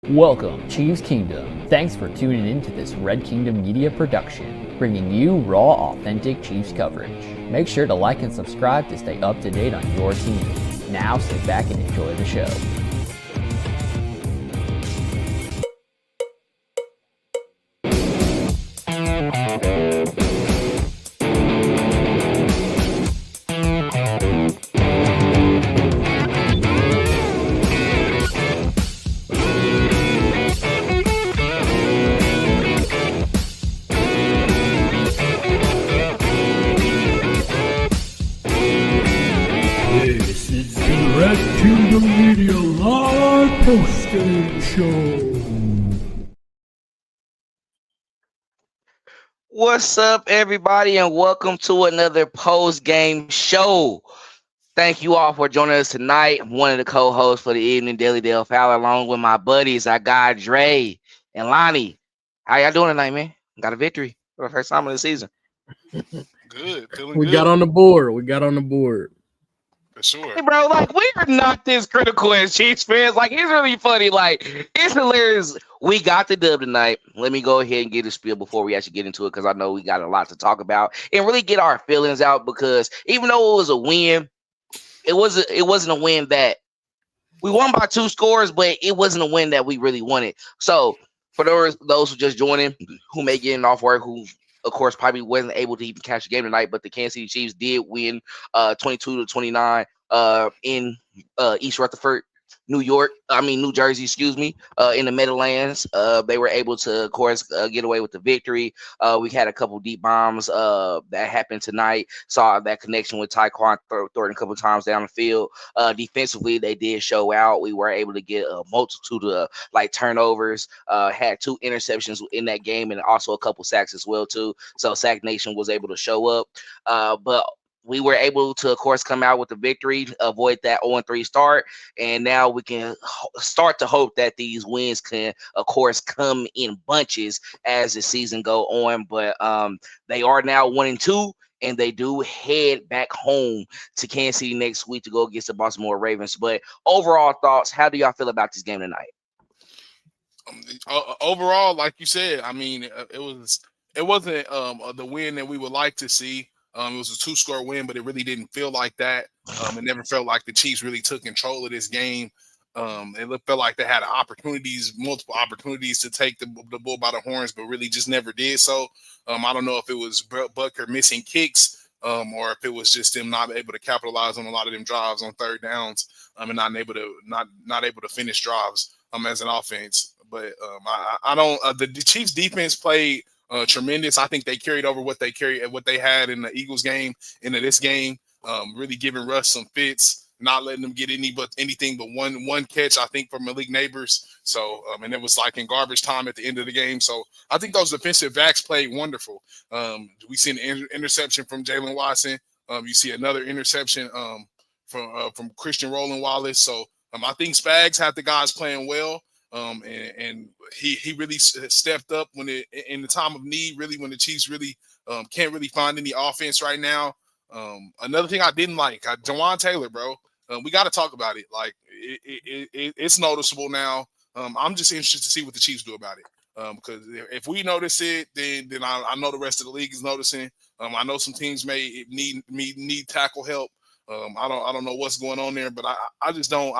Welcome, Chiefs Kingdom. Thanks for tuning in to this Red Kingdom Media production, bringing you raw, authentic Chiefs coverage. Make sure to like and subscribe to stay up to date on your team. Now sit back and enjoy the show. This is the Red Kingdom Media Live POSTGAME Show. What's up, everybody, and welcome to another post-game show. Thank you all for joining us tonight. I'm one of the co-hosts for the evening, Daily Dale Fowler, along with my buddies. I got Dre and Lonnie. How y'all doing tonight, man? Got a victory for the first time of the season. Good, feeling We good. got on the board. For sure. Hey, bro, like, we are not this critical as Chiefs fans. Like, it's really funny. Like, it's hilarious. We got the dub tonight. Let me go ahead and get a spiel before we actually get into it, because I know we got a lot to talk about and really get our feelings out, because even though it was a win, it wasn't a win that we won by 2 scores, but it wasn't a win that we really wanted. So for those who just joining, who may get in off work, who of course probably wasn't able to even catch the game tonight, but the Kansas City Chiefs did win 22-29 in East Rutherford, New Jersey, in the Meadowlands. They were able to, of course, get away with the victory. We had a couple deep bombs that happened tonight. Saw that connection with Tyquan Thornton a couple times down the field. Defensively, they did show out. We were able to get a multitude of turnovers. Had 2 interceptions in that game, and also a couple sacks as well too. So Sack Nation was able to show up. But we were able to, of course, come out with the victory, avoid that 0-3 start, and now we can start to hope that these wins can, of course, come in bunches as the season go on. But they are now 1-2, and they do head back home to Kansas City next week to go against the Baltimore Ravens. But overall thoughts, how do y'all feel about this game tonight? Overall, like you said, I mean, it wasn't the win that we would like to see. It was a 2-score win, but it really didn't feel like that. It never felt like the Chiefs really took control of this game. It felt like they had multiple opportunities to take the bull by the horns, but really just never did so. I don't know if it was Butker missing kicks, or if it was just them not able to capitalize on a lot of them drives on third downs, and not able to finish drives as an offense. But I don't. The Chiefs defense played tremendous. I think they carried over what they had in the Eagles game into this game. Really giving Russ some fits, not letting them get anything but one catch, I think, from Malik Neighbors. So and it was like in garbage time at the end of the game. So I think those defensive backs played wonderful. We see an interception from Jalen Watson. You see another interception from Christian Roland Wallace. So I think Spags had the guys playing well. And he really stepped up in the time of need, really, when the Chiefs really can't really find any offense right now. Another thing I didn't like, Jawan Taylor, bro. We got to talk about it. Like it's noticeable now. I'm just interested to see what the Chiefs do about it. Because if we notice it, then I know the rest of the league is noticing. I know some teams may need tackle help. I don't know what's going on there, but I just don't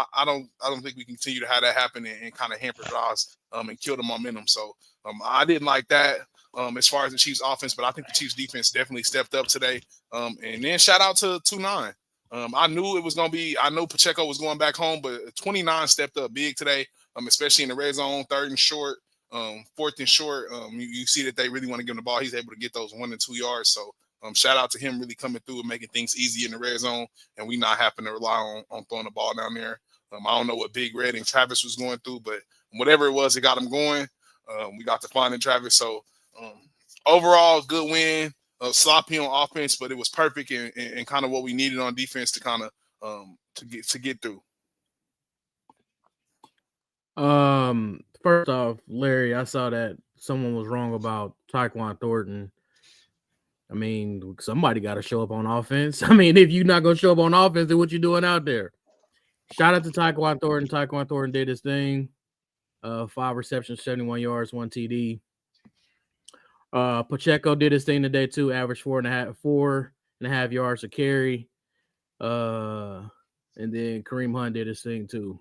think we continue to have that happen and kind of hamper drives and kill the momentum. So I didn't like that as far as the Chiefs offense, but I think the Chiefs defense definitely stepped up today. And then shout out to 2-9. I knew it was going to be. I know Pacheco was going back home, but 29 stepped up big today, especially in the red zone, 3rd and short, 4th and short. You see that they really want to give him the ball. He's able to get those 1 and 2 yards. So. Shout out to him really coming through and making things easy in the red zone, and we not having to rely on throwing the ball down there. I don't know what Big Red and Travis was going through, but whatever it was, it got him going. We got to find Travis. So overall, good win. Sloppy on offense, but it was perfect and kind of what we needed on defense to kind of to get through. First off, Larry, I saw that someone was wrong about Tyquan Thornton. I mean, somebody got to show up on offense. I mean, if you're not going to show up on offense, then what you doing out there? Shout out to Tyquan Thornton. Tyquan Thornton did his thing. 5 receptions, 71 yards, 1 TD. Pacheco did his thing today too, averaged 4.5 yards a carry. And then Kareem Hunt did his thing too.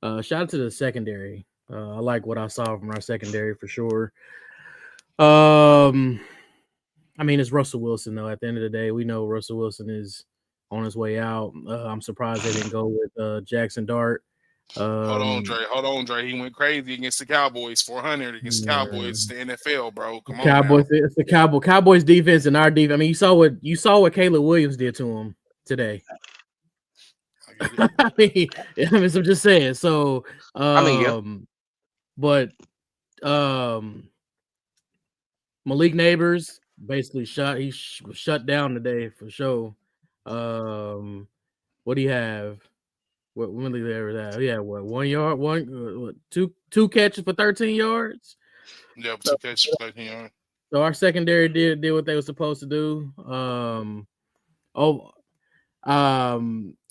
Shout out to the secondary. I like what I saw from our secondary for sure. I mean, it's Russell Wilson though. At the end of the day, we know Russell Wilson is on his way out. I'm surprised they didn't go with Jackson Dart. Hold on, Dre. He went crazy against the Cowboys. 400 against the Cowboys. It's the NFL, bro. Come on, Cowboys. Now. It's the Cowboys defense and our defense. I mean, you saw what Caleb Williams did to him today. I mean, I'm just saying. So, but Malik Neighbors basically shut down today for sure. What do you have? What Malik Neighbors have? Yeah, what 1 yard, two catches for 13 yards. Yeah, 2 catches for 13 yards. So our secondary did what they were supposed to do.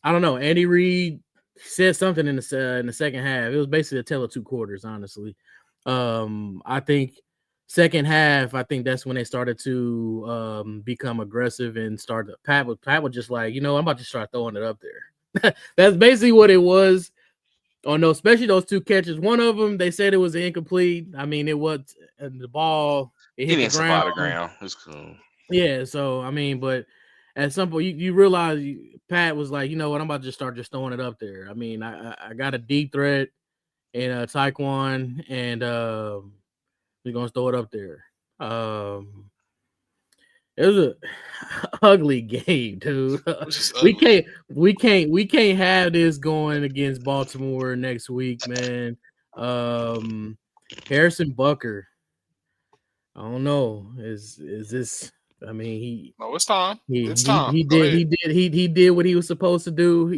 I don't know. Andy Reid said something in the second half. It was basically a tale of 2 quarters, honestly. I think second half, I think that's when they started to become aggressive and start. Pat was just like, I'm about to start throwing it up there. That's basically what it was. Oh no, especially those 2 catches. One of them, they said it was incomplete. I mean, it was the ball. It hit the ground. It's cool. Yeah. So I mean, but at some point, you realize Pat was like, you know what, I'm about to start just throwing it up there. I mean, I got a deep threat in Taekwon, and we're gonna throw it up there. It was a ugly game, dude. We can't have this going against Baltimore next week, man. Harrison Butker. I don't know. Is this? I mean, it's time. It's time. He did what he was supposed to do.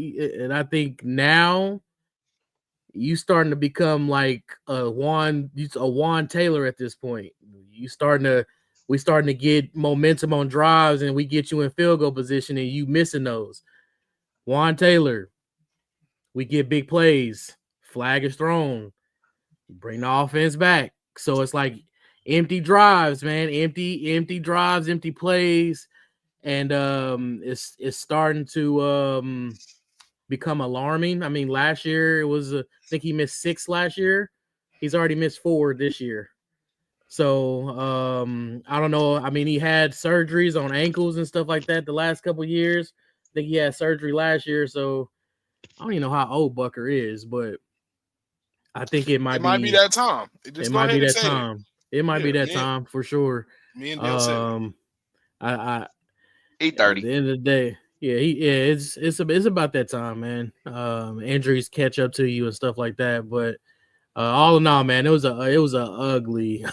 And I think now you starting to become like a Juan Taylor at this point. We starting to get momentum on drives, and we get you in field goal position, and you missing those. Juan Taylor, we get big plays. Flag is thrown. Bring the offense back. So it's like empty drives, man. Empty drives, empty plays, and it's starting to become alarming. I mean, last year it was I think he missed 6 last year. He's already missed 4 this year. So I don't know. I mean, he had surgeries on ankles and stuff like that the last couple of years. I think he had surgery last year, so I don't even know how old Butker is, but I think it might be that time. It might be that time. It might be that time for sure. Me and Dale said 8:30. At the end of the day, it's about that time, man. Injuries catch up to you and stuff like that, but all in all, man, it was a ugly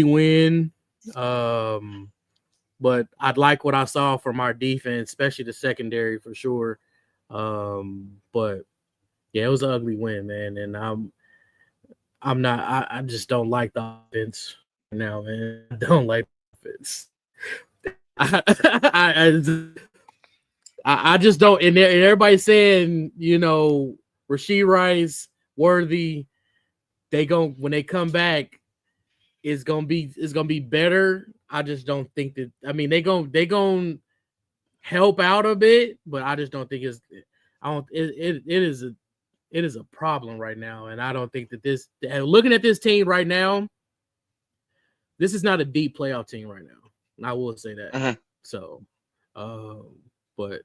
win. But I'd like what I saw from our defense, especially the secondary for sure. But yeah, it was an ugly win, man. And I just don't like the offense now, man. I don't like the offense. I just don't. And everybody's saying, Rashee Rice, Worthy, when they come back, it's gonna be better. I just don't think that. I mean, they gonna help out a bit, but I just don't think it's. It is a problem right now, and I don't think that this. Looking at this team right now, this is not a deep playoff team right now. I will say that. Uh-huh. So, but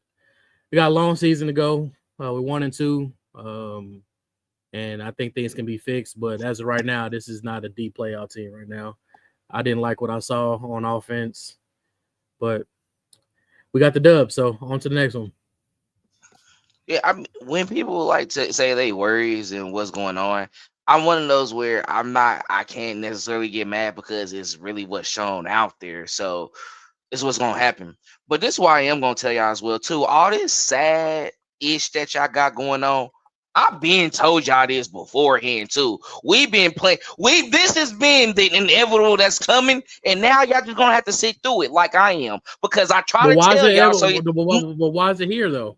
we got a long season to go. We're 1-2. And I think things can be fixed, but as of right now, this is not a deep playoff team right now. I didn't like what I saw on offense, but we got the dub, so on to the next one. Yeah, when people like to say they worries and what's going on, I'm one of those where I can't necessarily get mad because it's really what's shown out there. So it's what's going to happen. But this is why I am going to tell y'all as well, too. All this sad-ish that y'all got going on, I've been told y'all this beforehand too. We've been playing. This has been the inevitable that's coming, and now y'all just gonna have to sit through it like I am because I try to tell y'all. But why is it here though?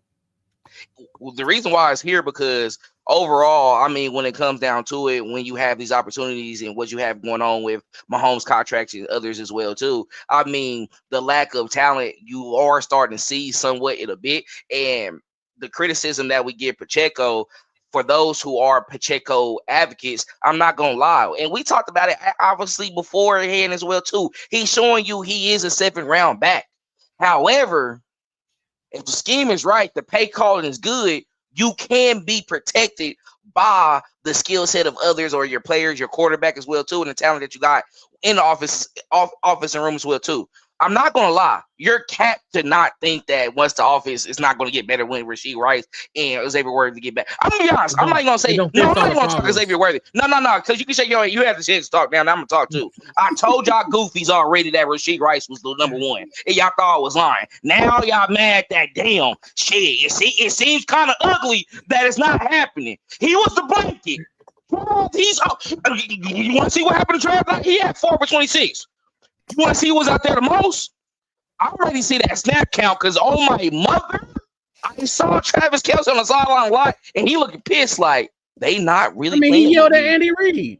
The reason why it's here because overall, I mean, when it comes down to it, when you have these opportunities and what you have going on with Mahomes contracts and others as well too, I mean, the lack of talent you are starting to see somewhat in a bit, and the criticism that we give Pacheco. For those who are Pacheco advocates, I'm not gonna lie, and we talked about it obviously beforehand as well too. He's showing you he is a 7th-round back. However, if the scheme is right, the pay calling is good, you can be protected by the skill set of others or your players, your quarterback as well too, and the talent that you got in the office and room as well too. I'm not gonna lie, you're capped to not think that once the offense is not gonna get better when Rasheed Rice and Xavier Worthy get back. I'm gonna be honest. I'm not gonna say no. I'm not gonna talk Xavier Worthy. No, because you can shake your head. You have the chance to talk now. I'm gonna talk too. I told y'all goofies already that Rasheed Rice was the number one, and y'all thought I was lying. Now y'all mad that damn shit. It seems kind of ugly that it's not happening. He was the blanket. You want to see what happened to Travis? He had 4 for 26. You want to see who was out there the most? I already see that snap count because oh my mother, I saw Travis Kelce on the sideline a lot, and he looking pissed like they not really. I mean, he yelled at Andy Reid.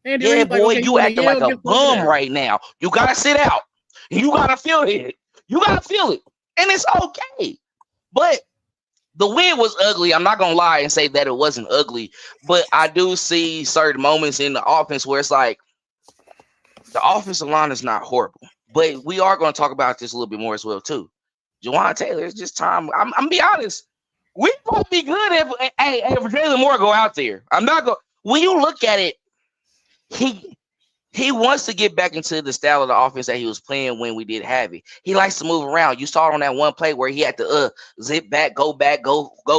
Yeah, boy, like, okay, you acting like a bum right now. You gotta sit out. You gotta feel it. You gotta feel it, and it's okay. But the win was ugly. I'm not gonna lie and say that it wasn't ugly, but I do see certain moments in the offense where it's like the offensive line is not horrible. But we are going to talk about this a little bit more as well, too. Jawan Taylor, it's just time. I'm going to be honest. We might be good if Jalen Moore go out there. I'm not going – when you look at it, he wants to get back into the style of the offense that he was playing when we did have it. He likes to move around. You saw it on that one play where he had to zip back, go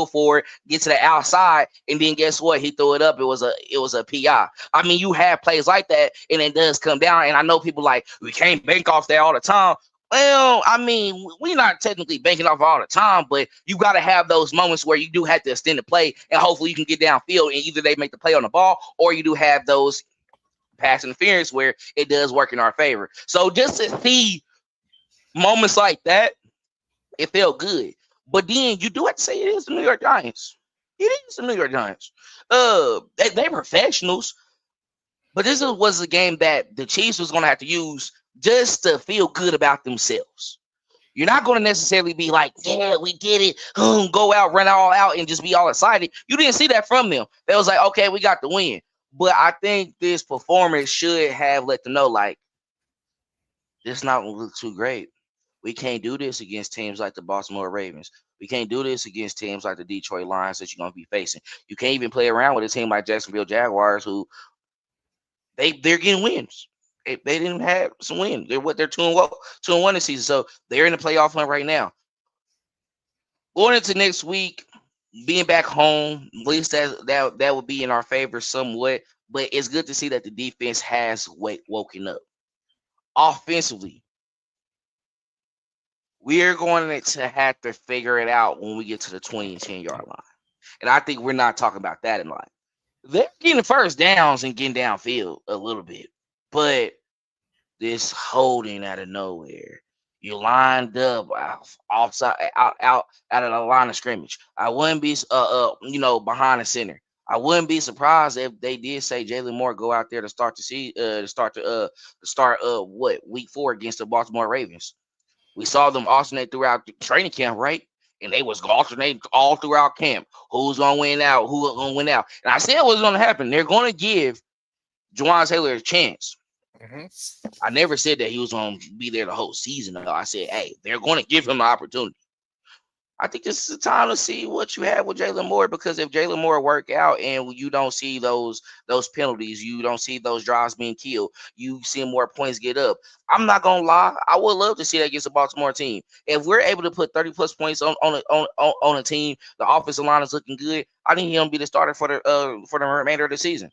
forward, get to the outside, and then guess what? He threw it up. It was a PI. I mean, you have plays like that, and it does come down. And I know people like we can't bank off that all the time. Well, I mean, we're not technically banking off all the time, but you got to have those moments where you do have to extend the play, and hopefully you can get downfield, and either they make the play on the ball, or you do have those pass interference where it does work in our favor. So just to see moments like that, it felt good. But then you do have to say it is the New York Giants. It is the New York Giants. They're professionals. But this was a game that the Chiefs was going to have to use just to feel good about themselves. You're not going to necessarily be like, yeah, we did it. Go out, run all out, and just be all excited. You didn't see that from them. They was like, okay, we got the win. But I think this performance should have let them know, like, this not going to look too great. We can't do this against teams like the Baltimore Ravens. We can't do this against teams like the Detroit Lions that you're going to be facing. You can't even play around with a team like Jacksonville Jaguars who they're getting wins. They didn't have some wins. They're 2-1 this season. So they're in the playoff hunt right now. Going into next week, being back home, at least that would be in our favor somewhat. But it's good to see that the defense has woken up. Offensively, we are going to have to figure it out when we get to the 20 and 10-yard line. And I think we're not talking about that in life. They're getting first downs and getting downfield a little bit. But this holding out of nowhere. You lined up outside, out of the line of scrimmage. I wouldn't be, behind the center. I wouldn't be surprised if they did say Jalen Moore go out there to start week 4 against the Baltimore Ravens. We saw them alternate throughout the training camp, right? And they was alternating all throughout camp. Who's gonna win out? Who's gonna win out? And I said what's gonna happen. They're gonna give Jawan Taylor a chance. Mm-hmm. I never said that he was going to be there the whole season, though. I said, hey, they're going to give him the opportunity. I think this is the time to see what you have with Jalen Moore, because if Jalen Moore work out and you don't see those penalties, you don't see those drives being killed, you see more points get up. I'm not going to lie. I would love to see that against the Baltimore team. If we're able to put 30-plus points on a team, the offensive line is looking good, I think he'll be the starter for the remainder of the season.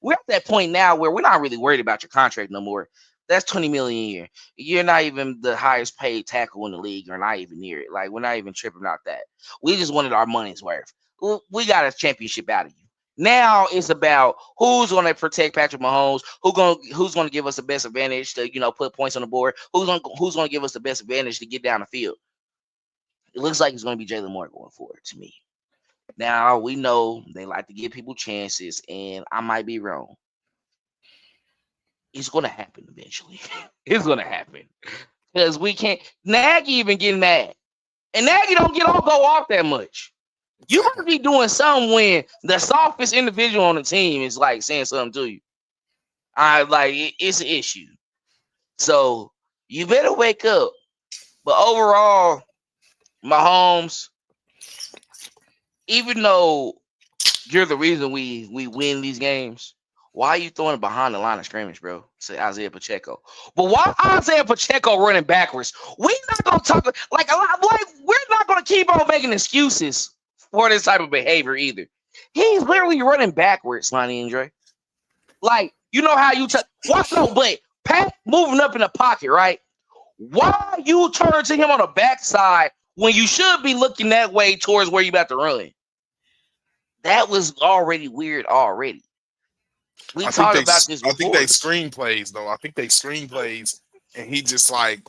We're at that point now where we're not really worried about your contract no more. That's $20 million a year. You're not even the highest paid tackle in the league, or not even near it. Like, we're not even tripping about that. We just wanted our money's worth. We got a championship out of you. Now it's about who's going to protect Patrick Mahomes, who's going to give us the best advantage to put points on the board, who's going to give us the best advantage to get down the field. It looks like it's going to be Jalen Moore going forward to me. Now we know they like to give people chances, and I might be wrong. It's gonna happen eventually. It's gonna happen because we can't. Nagy even getting mad, and Nagy don't go off that much. You gotta be doing something when the softest individual on the team is like saying something to you. It's an issue. So you better wake up. But overall, Mahomes, even though you're the reason we win these games, why are you throwing it behind the line of scrimmage, bro? Say Isaiah Pacheco. But why Isaiah Pacheco running backwards? We're not gonna talk we're not gonna keep on making excuses for this type of behavior either. He's literally running backwards, Lonnie and Dre. Like, you know how you but Pat moving up in the pocket, right? Why you turn to him on the backside when you should be looking that way towards where you about to run? That was already weird already. We talked about this before. I think they screen plays, though. I think they screen plays, and he just like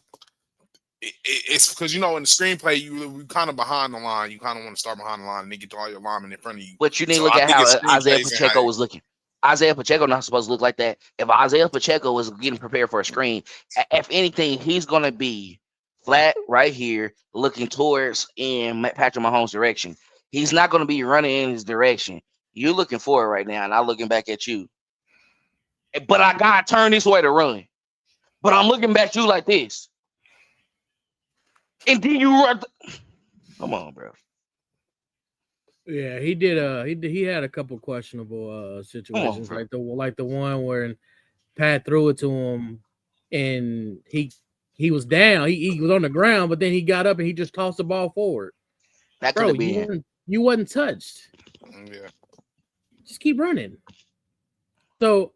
it's because in the screenplay you kind of behind the line. You kind of want to start behind the line and then get to all your linemen in front of you. But you need to look at how Isaiah Pacheco was looking. Isaiah Pacheco not supposed to look like that. If Isaiah Pacheco was getting prepared for a screen, if anything, he's going to be flat right here, looking towards in Patrick Mahomes' direction. He's not going to be running in his direction. You're looking forward right now, and I'm looking back at you. But I got to turn this way to run. But I'm looking back at you like this. And then you run. Come on, bro. Yeah, he did. He had a couple questionable situations, like the one where Pat threw it to him, and he was down. He was on the ground, but then he got up and he just tossed the ball forward. That could have been. You wasn't touched. Yeah. Just keep running. So,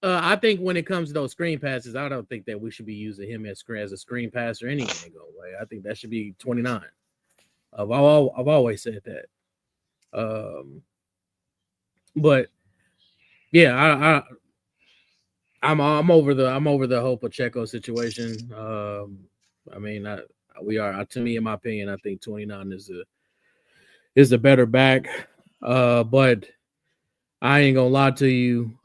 I think when it comes to those screen passes, I don't think that we should be using him as a screen passer anyway. I think that should be 29. I've always said that. But yeah, I'm over the whole Pacheco situation. I mean, to me, in my opinion, I think 29 is a better back. But I ain't gonna lie to you.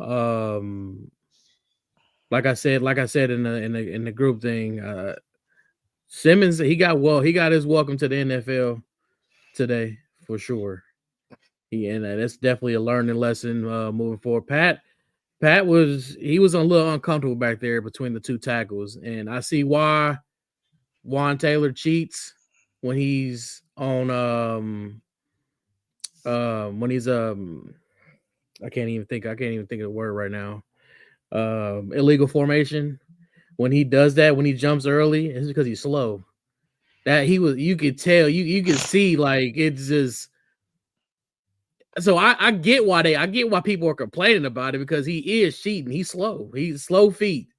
Like I said in the group thing, Simmons, he got his welcome to the NFL today for sure. And that's definitely a learning lesson moving forward. Pat was a little uncomfortable back there between the two tackles, and I see why Juan Taylor cheats when he's on I can't even think of the word right now. Illegal formation. When he does that, when he jumps early, it's because he's slow. You could tell, you could see, like, it's just. So I get why people are complaining about it, because he is cheating. He's slow. He's slow feet,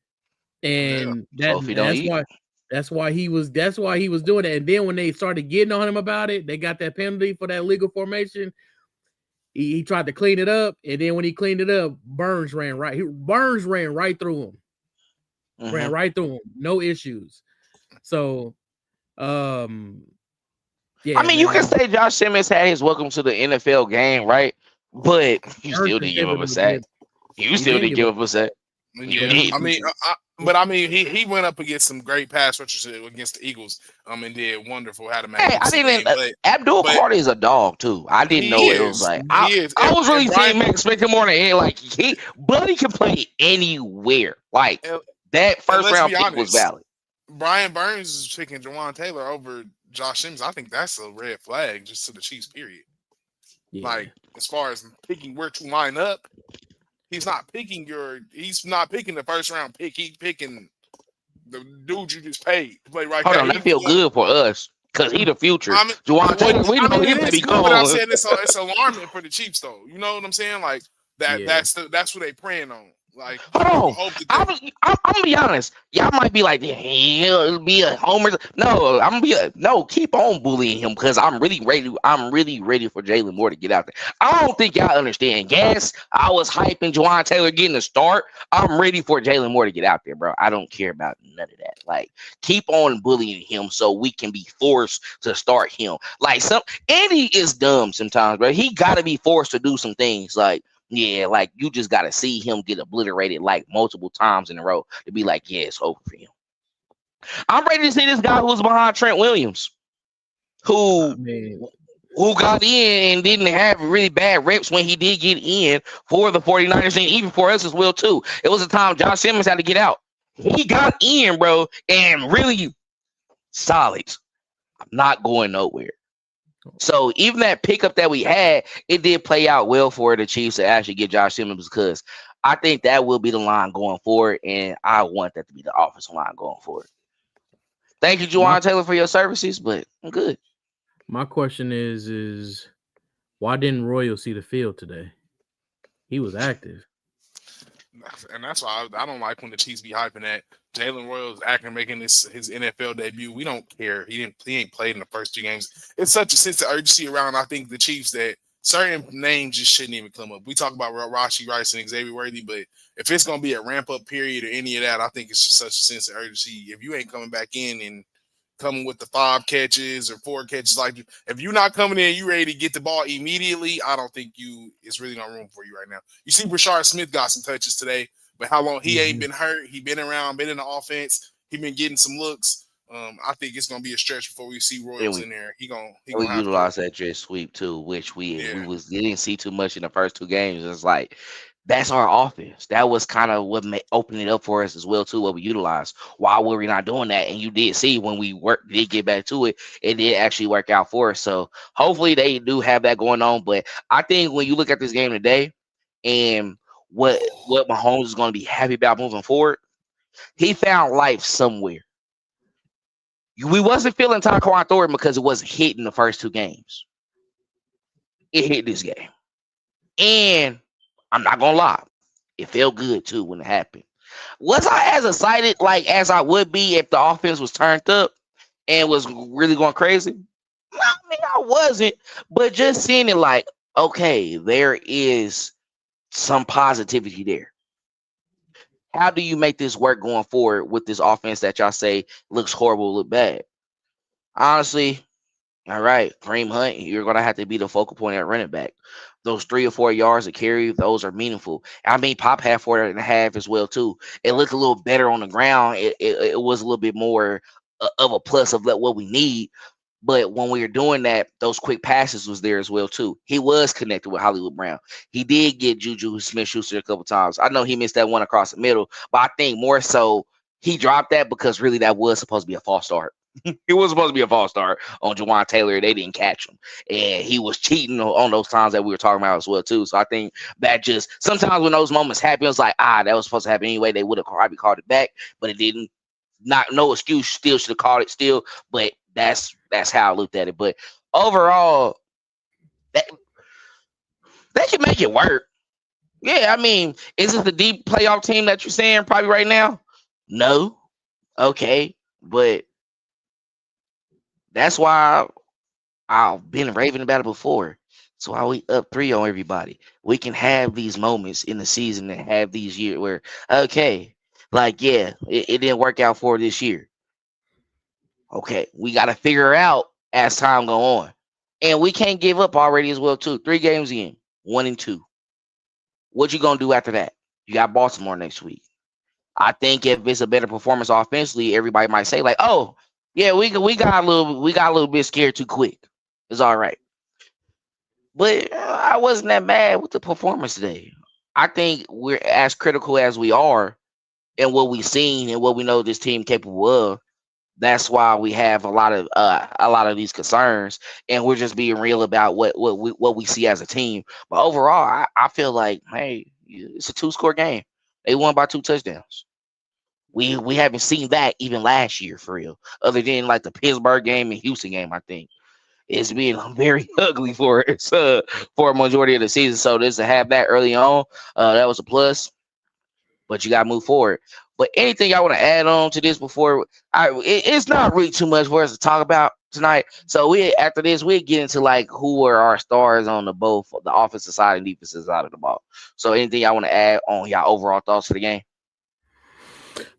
and that's why he was doing it. And then when they started getting on him about it, they got that penalty for that illegal formation. He tried to clean it up, and then when he cleaned it up, Burns ran right through him. Mm-hmm. Ran right through him, no issues. So, yeah, I mean, you can say Josh Simmons had his welcome to the NFL game, right? But you still didn't give him a sack. You still didn't give him a sack. Yeah, I mean, he went up against some great pass rushers against the Eagles, and did wonderful. Had a match. Hey, I didn't. Abdul Carter is a dog too. I didn't know it was like. I was really saying, expect him on the end. Like Buddy can play anywhere. Like that first round pick was valid. Brian Burns is picking Juwan Taylor over Josh Simmons. I think that's a red flag just to the Chiefs, period. Yeah. Like, as far as picking where to line up, he's not picking the first round pick. He's picking the dude you just paid to play right there. Hold on, that feel good for us because he's the future. Juwan Taylor, we know he may be gone. But I'm saying it's alarming for the Chiefs, though. You know what I'm saying? Like that's what they praying on. Like, Hold you on. hope that I'm gonna be honest. Y'all might be like, yeah, he'll be a homer. No, I'm gonna be no. Keep on bullying him because I'm really ready. I'm really ready for Jalen Moore to get out there. I don't think y'all understand. Yes, I was hyping Juwan Taylor getting a start. I'm ready for Jalen Moore to get out there, bro. I don't care about none of that. Like, keep on bullying him so we can be forced to start him. Like Andy is dumb sometimes, bro. He gotta be forced to do some things like. Yeah, like you just got to see him get obliterated like multiple times in a row to be like, yeah, it's over for him. I'm ready to see this guy who's behind Trent Williams, who got in and didn't have really bad reps when he did get in for the 49ers and even for us as well, too. It was a time Josh Simmons had to get out. He got in, bro, and really solid. I'm not going nowhere. So even that pickup that we had, it did play out well for the Chiefs to actually get Josh Simmons because I think that will be the line going forward, and I want that to be the offensive line going forward. Thank you, Juwan Taylor, for your services, but I'm good. My question is why didn't Royal see the field today? He was active. And that's why I don't like when the Chiefs be hyping that Jalen Royals making his NFL debut. We don't care. He ain't played in the first 2 games. It's such a sense of urgency around, I think, the Chiefs that certain names just shouldn't even come up. We talk about Rashee Rice and Xavier Worthy, but if it's gonna be a ramp up period or any of that, I think it's just such a sense of urgency. If you ain't coming back in and coming with the 5 catches or 4 catches, like if you're not coming in, you ready to get the ball immediately. I don't think it's really no room for you right now. You see, Rashard Smith got some touches today, but how long he ain't been hurt? He been around, been in the offense. He been getting some looks. I think it's gonna be a stretch before we see Royals in there. He gonna utilize that jet sweep too, which we didn't see too much in the first 2 games. It's like that's our offense. That was kind of what opened it up for us as well too. What we utilized. Why were we not doing that? And you did see when we did get back to it, it did actually work out for us. So hopefully they do have that going on. But I think when you look at this game today and what Mahomes is going to be happy about moving forward, he found life somewhere. We wasn't feeling Tyquan Thornton because it wasn't hitting the first 2 games. It hit this game. And I'm not going to lie. It felt good, too, when it happened. Was I as excited as I would be if the offense was turned up and was really going crazy? I mean, I wasn't. But just seeing it like, okay, there is some positivity there. How do you make this work going forward with this offense that y'all say looks horrible, look bad? Honestly, all right, Kareem Hunt, you're going to have to be the focal point at running back. Those 3 or 4 yards of carry, those are meaningful. I mean, Pop had 4.5 as well, too. It looked a little better on the ground. It was a little bit more of a plus of what we need. But when we were doing that, those quick passes was there as well, too. He was connected with Hollywood Brown. He did get Juju Smith-Schuster a couple times. I know he missed that one across the middle, but I think more so he dropped that because really that was supposed to be a false start. It was supposed to be a false start on Juwan Taylor. They didn't catch him. And he was cheating on those times that we were talking about as well, too. So I think that just sometimes when those moments happen, it's like, that was supposed to happen anyway. They would have probably called it back, but it didn't. No excuse. Still should have called it still. But that's how I looked at it. But overall, that can make it work. Yeah, I mean, is this the deep playoff team that you're saying probably right now? No. Okay. But that's why I've been raving about it before. So why we up 3 on everybody? We can have these moments in the season and have these years where, okay, it didn't work out for this year. Okay, we got to figure out as time go on. And we can't give up already as well, too. 3 games in, 1-2. What you going to do after that? You got Baltimore next week. I think if it's a better performance offensively, everybody might say like, "Oh, yeah, we got a little bit scared too quick." It's all right. But I wasn't that mad with the performance today. I think we're as critical as we are and what we've seen and what we know this team capable of. That's why we have a lot of these concerns, and we're just being real about what we see as a team. But overall, I feel like, hey, it's a 2-score game. They won by 2 touchdowns. We haven't seen that even last year for real, other than like the Pittsburgh game and Houston game. I think it's been very ugly for us for a majority of the season. So just to have that early on, that was a plus. but you got to move forward. But anything y'all want to add on to this before it's not really too much for us to talk about tonight. So after this we get into like who are our stars on both the offensive side and defensive side of the ball. So anything y'all want to add on y'all overall thoughts for the game?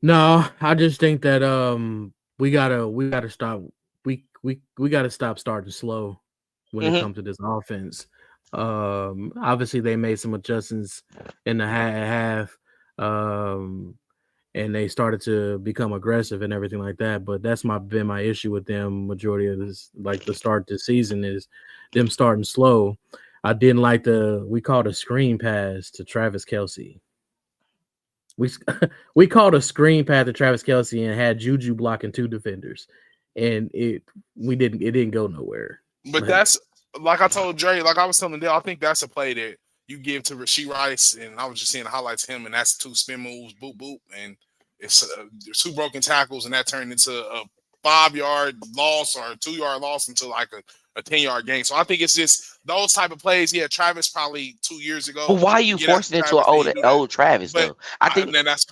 No, I just think that we gotta stop we gotta stop starting slow when it comes to this offense. Obviously they made some adjustments in the half, and they started to become aggressive and everything like that. But that's been my issue with them. Majority of this, like the start this season, is them starting slow. I didn't like we called a screen pass to Travis Kelce. We called a screen pass to Travis Kelce and had Juju blocking 2 defenders, and it didn't go nowhere. But that's like I told Dre, like I was telling Dale, I think that's a play that you give to Rashee Rice, and I was just seeing the highlights of him, and that's 2 spin moves, boop boop, and it's there's 2 broken tackles, and that turned into a 5-yard loss or a 2-yard loss into like a 10-yard gain. So I think it's just those type of plays. Yeah, Travis probably 2 years ago. But why are you forcing it to an old Travis though? I think that's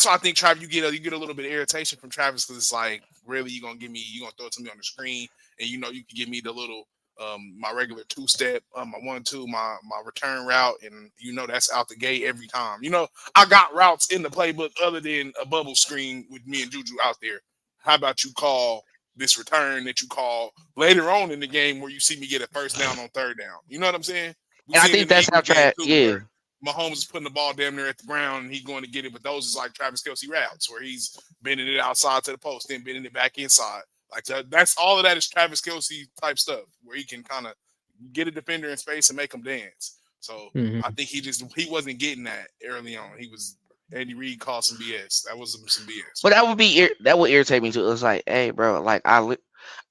why I think Travis, you get a little bit of irritation from Travis because it's like, really, you're gonna throw it to me on the screen, and you can give me the little my regular 2-step, my 1-2, my return route, and that's out the gate every time. I got routes in the playbook other than a bubble screen with me and Juju out there. How about you call this return that you call later on in the game where you see me get a first down on 3rd down? You know what I'm saying? And I think that's how Mahomes is putting the ball damn near at the ground and he's going to get it, but those is like Travis Kelce routes where he's bending it outside to the post, then bending it back inside. Like that's all of that is Travis Kelce type stuff where he can kind of get a defender in space and make him dance. So I think he wasn't getting that early on. Andy Reid called some BS. That was some BS. But that would irritate me too. It was like, hey, bro, like I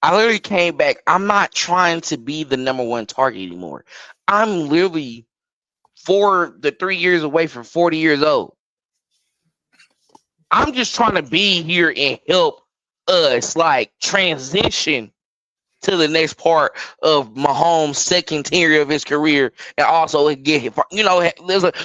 literally came back. I'm not trying to be the number 1 target anymore. I'm literally 3 years away from 40 years old. I'm just trying to be here and help us like transition to the next part of Mahomes' second tenure of his career, and also get him.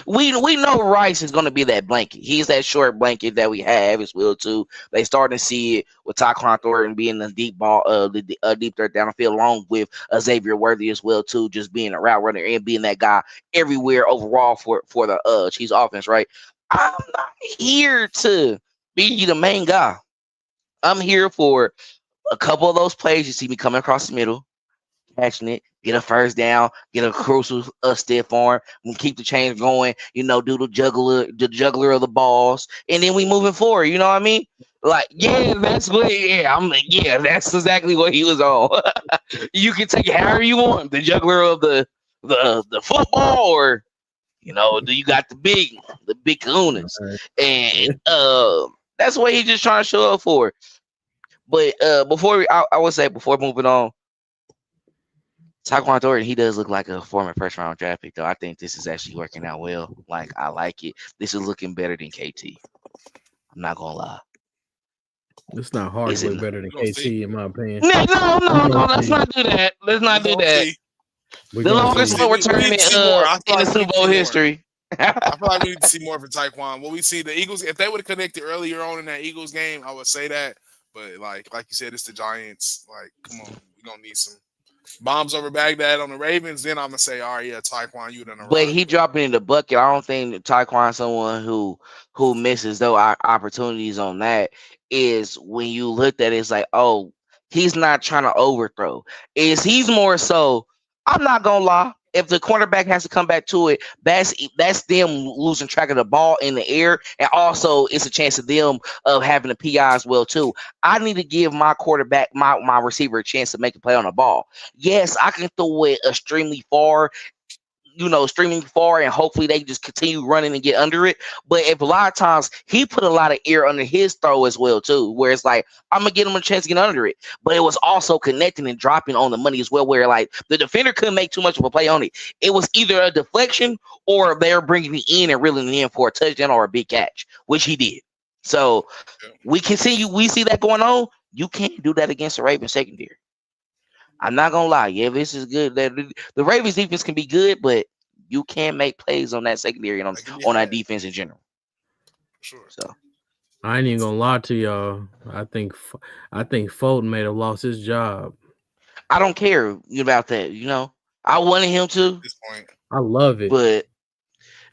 We know Rice is going to be that blanket. He's that short blanket that we have as well too. They starting to see it with Tyquan Thornton being the deep ball, deep third down the field, along with Xavier Worthy as well too, just being a route runner and being that guy everywhere overall for the Chiefs offense. Right? I'm not here to be the main guy. I'm here for a couple of those plays. You see me coming across the middle, catching it, get a first down, get a crucial stiff arm, and keep the chains going. Do the juggler of the balls, and then we moving forward. You know what I mean? Like, that's exactly what he was on. You can take it however you want. The juggler of the football, or do you got the big kahunas, and that's what he's just trying to show up for. But I would say before moving on, Tyquan Thornton, he does look like a former first round draft pick, though. I think this is actually working out well. Like, I like it. This is looking better than KT. I'm not gonna lie. It's not hard to look better than KT, in my opinion. No. Let's not do that. The longest return in the Super Bowl history. I feel like we need to see more for Tyquan. Well, we see the Eagles. If they would have connected earlier on in that Eagles game, I would say that. But like you said, it's the Giants. Like, come on, we're gonna need some bombs over Baghdad on the Ravens. Then I'm gonna say, all right, yeah, Tyquan, you done. But he dropping in the bucket. I don't think Tyquan someone who misses though opportunities on that. Is when you looked at it, it's like, oh, he's not trying to overthrow. He's more so. I'm not gonna lie. If the quarterback has to come back to it, that's them losing track of the ball in the air, and also it's a chance of them of having a PI as well too. I need to give my quarterback, my receiver, a chance to make a play on the ball. Yes, I can throw it extremely far, and hopefully they just continue running and get under it. But if a lot of times he put a lot of air under his throw as well too, where it's like, I'm gonna get him a chance to get under it. But it was also connecting and dropping on the money as well, where like the defender couldn't make too much of a play on it. It was either a deflection or they're bringing it in and reeling it in for a touchdown or a big catch, which he did. So we see that going on. You can't do that against the Ravens secondary. I'm not gonna lie. Yeah, this is good. The Ravens defense can be good, but you can't make plays on that secondary and on that defense in general. Sure. So I ain't even gonna lie to y'all. I think Fulton may have lost his job. I don't care about that. I wanted him to, At this point, I love it. but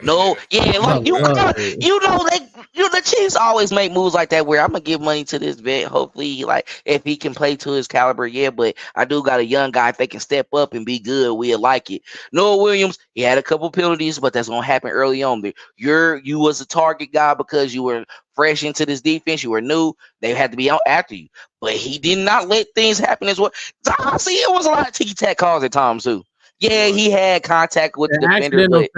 no, yeah, I like love it. the Chiefs always make moves like that where I'm gonna give money to this vet. Hopefully, like if he can play to his caliber, yeah. But I do got a young guy. If they can step up and be good, we'll like it. Noah Williams, he had a couple penalties, but that's gonna happen early on. You was a target guy because you were fresh into this defense. You were new. They had to be out after you, but he did not let things happen as well. See, it was a lot of ticky tack calls at times too. Yeah, he had contact with the defender, but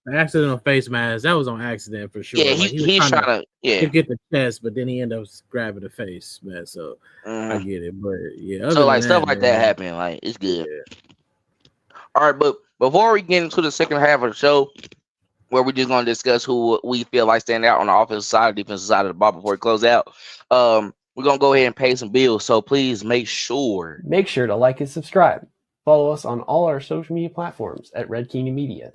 The accidental face mask, that was on accident for sure. yeah, Like he was he's trying trying to to get the chest, but then he ended up grabbing the face, man. So I get it. But yeah, So other than like stuff that, like that man, happen. Like it's good. yeah. All right, but before we get into the second half of the show, where we're just gonna discuss who we feel like stand out on the offensive side, defensive side of the ball before we close out. We're gonna go ahead and pay some bills. So please make sure to like and subscribe. Follow us on all our social media platforms at Red Kingdom Media.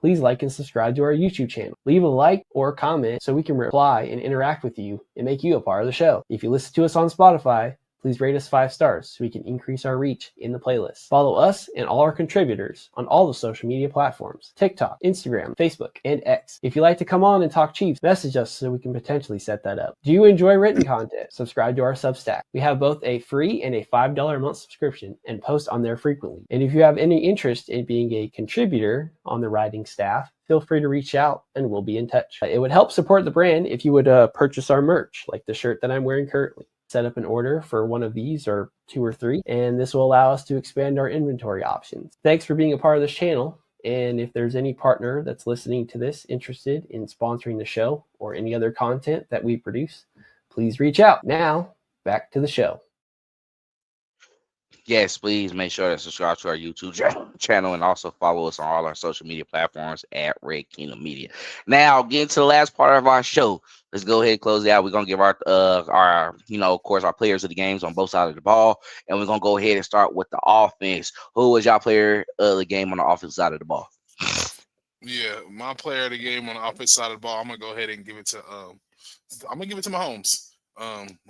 Please like and subscribe to our YouTube channel. Leave a like or comment so we can reply and interact with you and make you a part of the show. If you listen to us on Spotify, please rate us 5 stars so we can increase our reach in the playlist. Follow us and all our contributors on all the social media platforms: TikTok, Instagram, Facebook, and X. If you'd like to come on and talk Chiefs, message us so we can potentially set that up. Do you enjoy written content? Subscribe to our Substack. We have both a free and a $5 a month subscription and post on there frequently. And if you have any interest in being a contributor on the writing staff, feel free to reach out and we'll be in touch. It would help support the brand if you would purchase our merch, like the shirt that I'm wearing currently. Set up an order for one of these or 2 or 3, and this will allow us to expand our inventory options. Thanks for being a part of this channel, and if there's any partner that's listening to this interested in sponsoring the show or any other content that we produce, please reach out. Now, back to the show. yes, please make sure to subscribe to our YouTube channel and also follow us on all our social media platforms at Red Kingdom Media. Now, getting to the last part of our show, let's go ahead and close it out. We're gonna give our of course, our players of the games on both sides of the ball, and we're gonna go ahead and start with the offense. Who was y'all player of the game on the offensive side of the ball? yeah, my player of the game on the offensive side of the ball, I'm gonna go ahead and give it to Mahomes.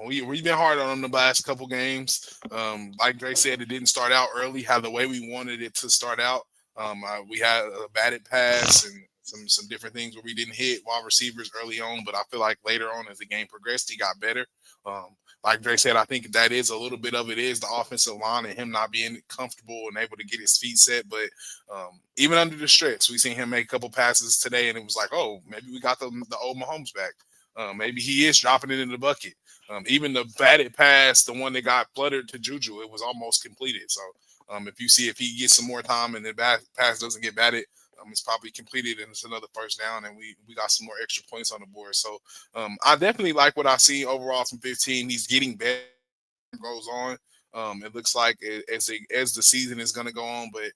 We've been hard on him the last couple games. Like Dre said, it didn't start out early how the way we wanted it to start out. We had a batted pass and some different things where we didn't hit wide receivers early on, but I feel like later on as the game progressed, he got better. Like Dre said, I think that is a little bit of it is the offensive line and him not being comfortable and able to get his feet set. But even under the stretch, we seen him make a couple passes today, and it was like, oh, maybe we got the old Mahomes back. Maybe he is dropping it in the bucket. Even the batted pass, the one that got fluttered to Juju, it was almost completed. So if he gets some more time and the pass doesn't get batted, it's probably completed and it's another first down and we got some more extra points on the board. So I definitely like what I see overall from 15. He's getting better as it goes on. It looks like as the season is going to go on, but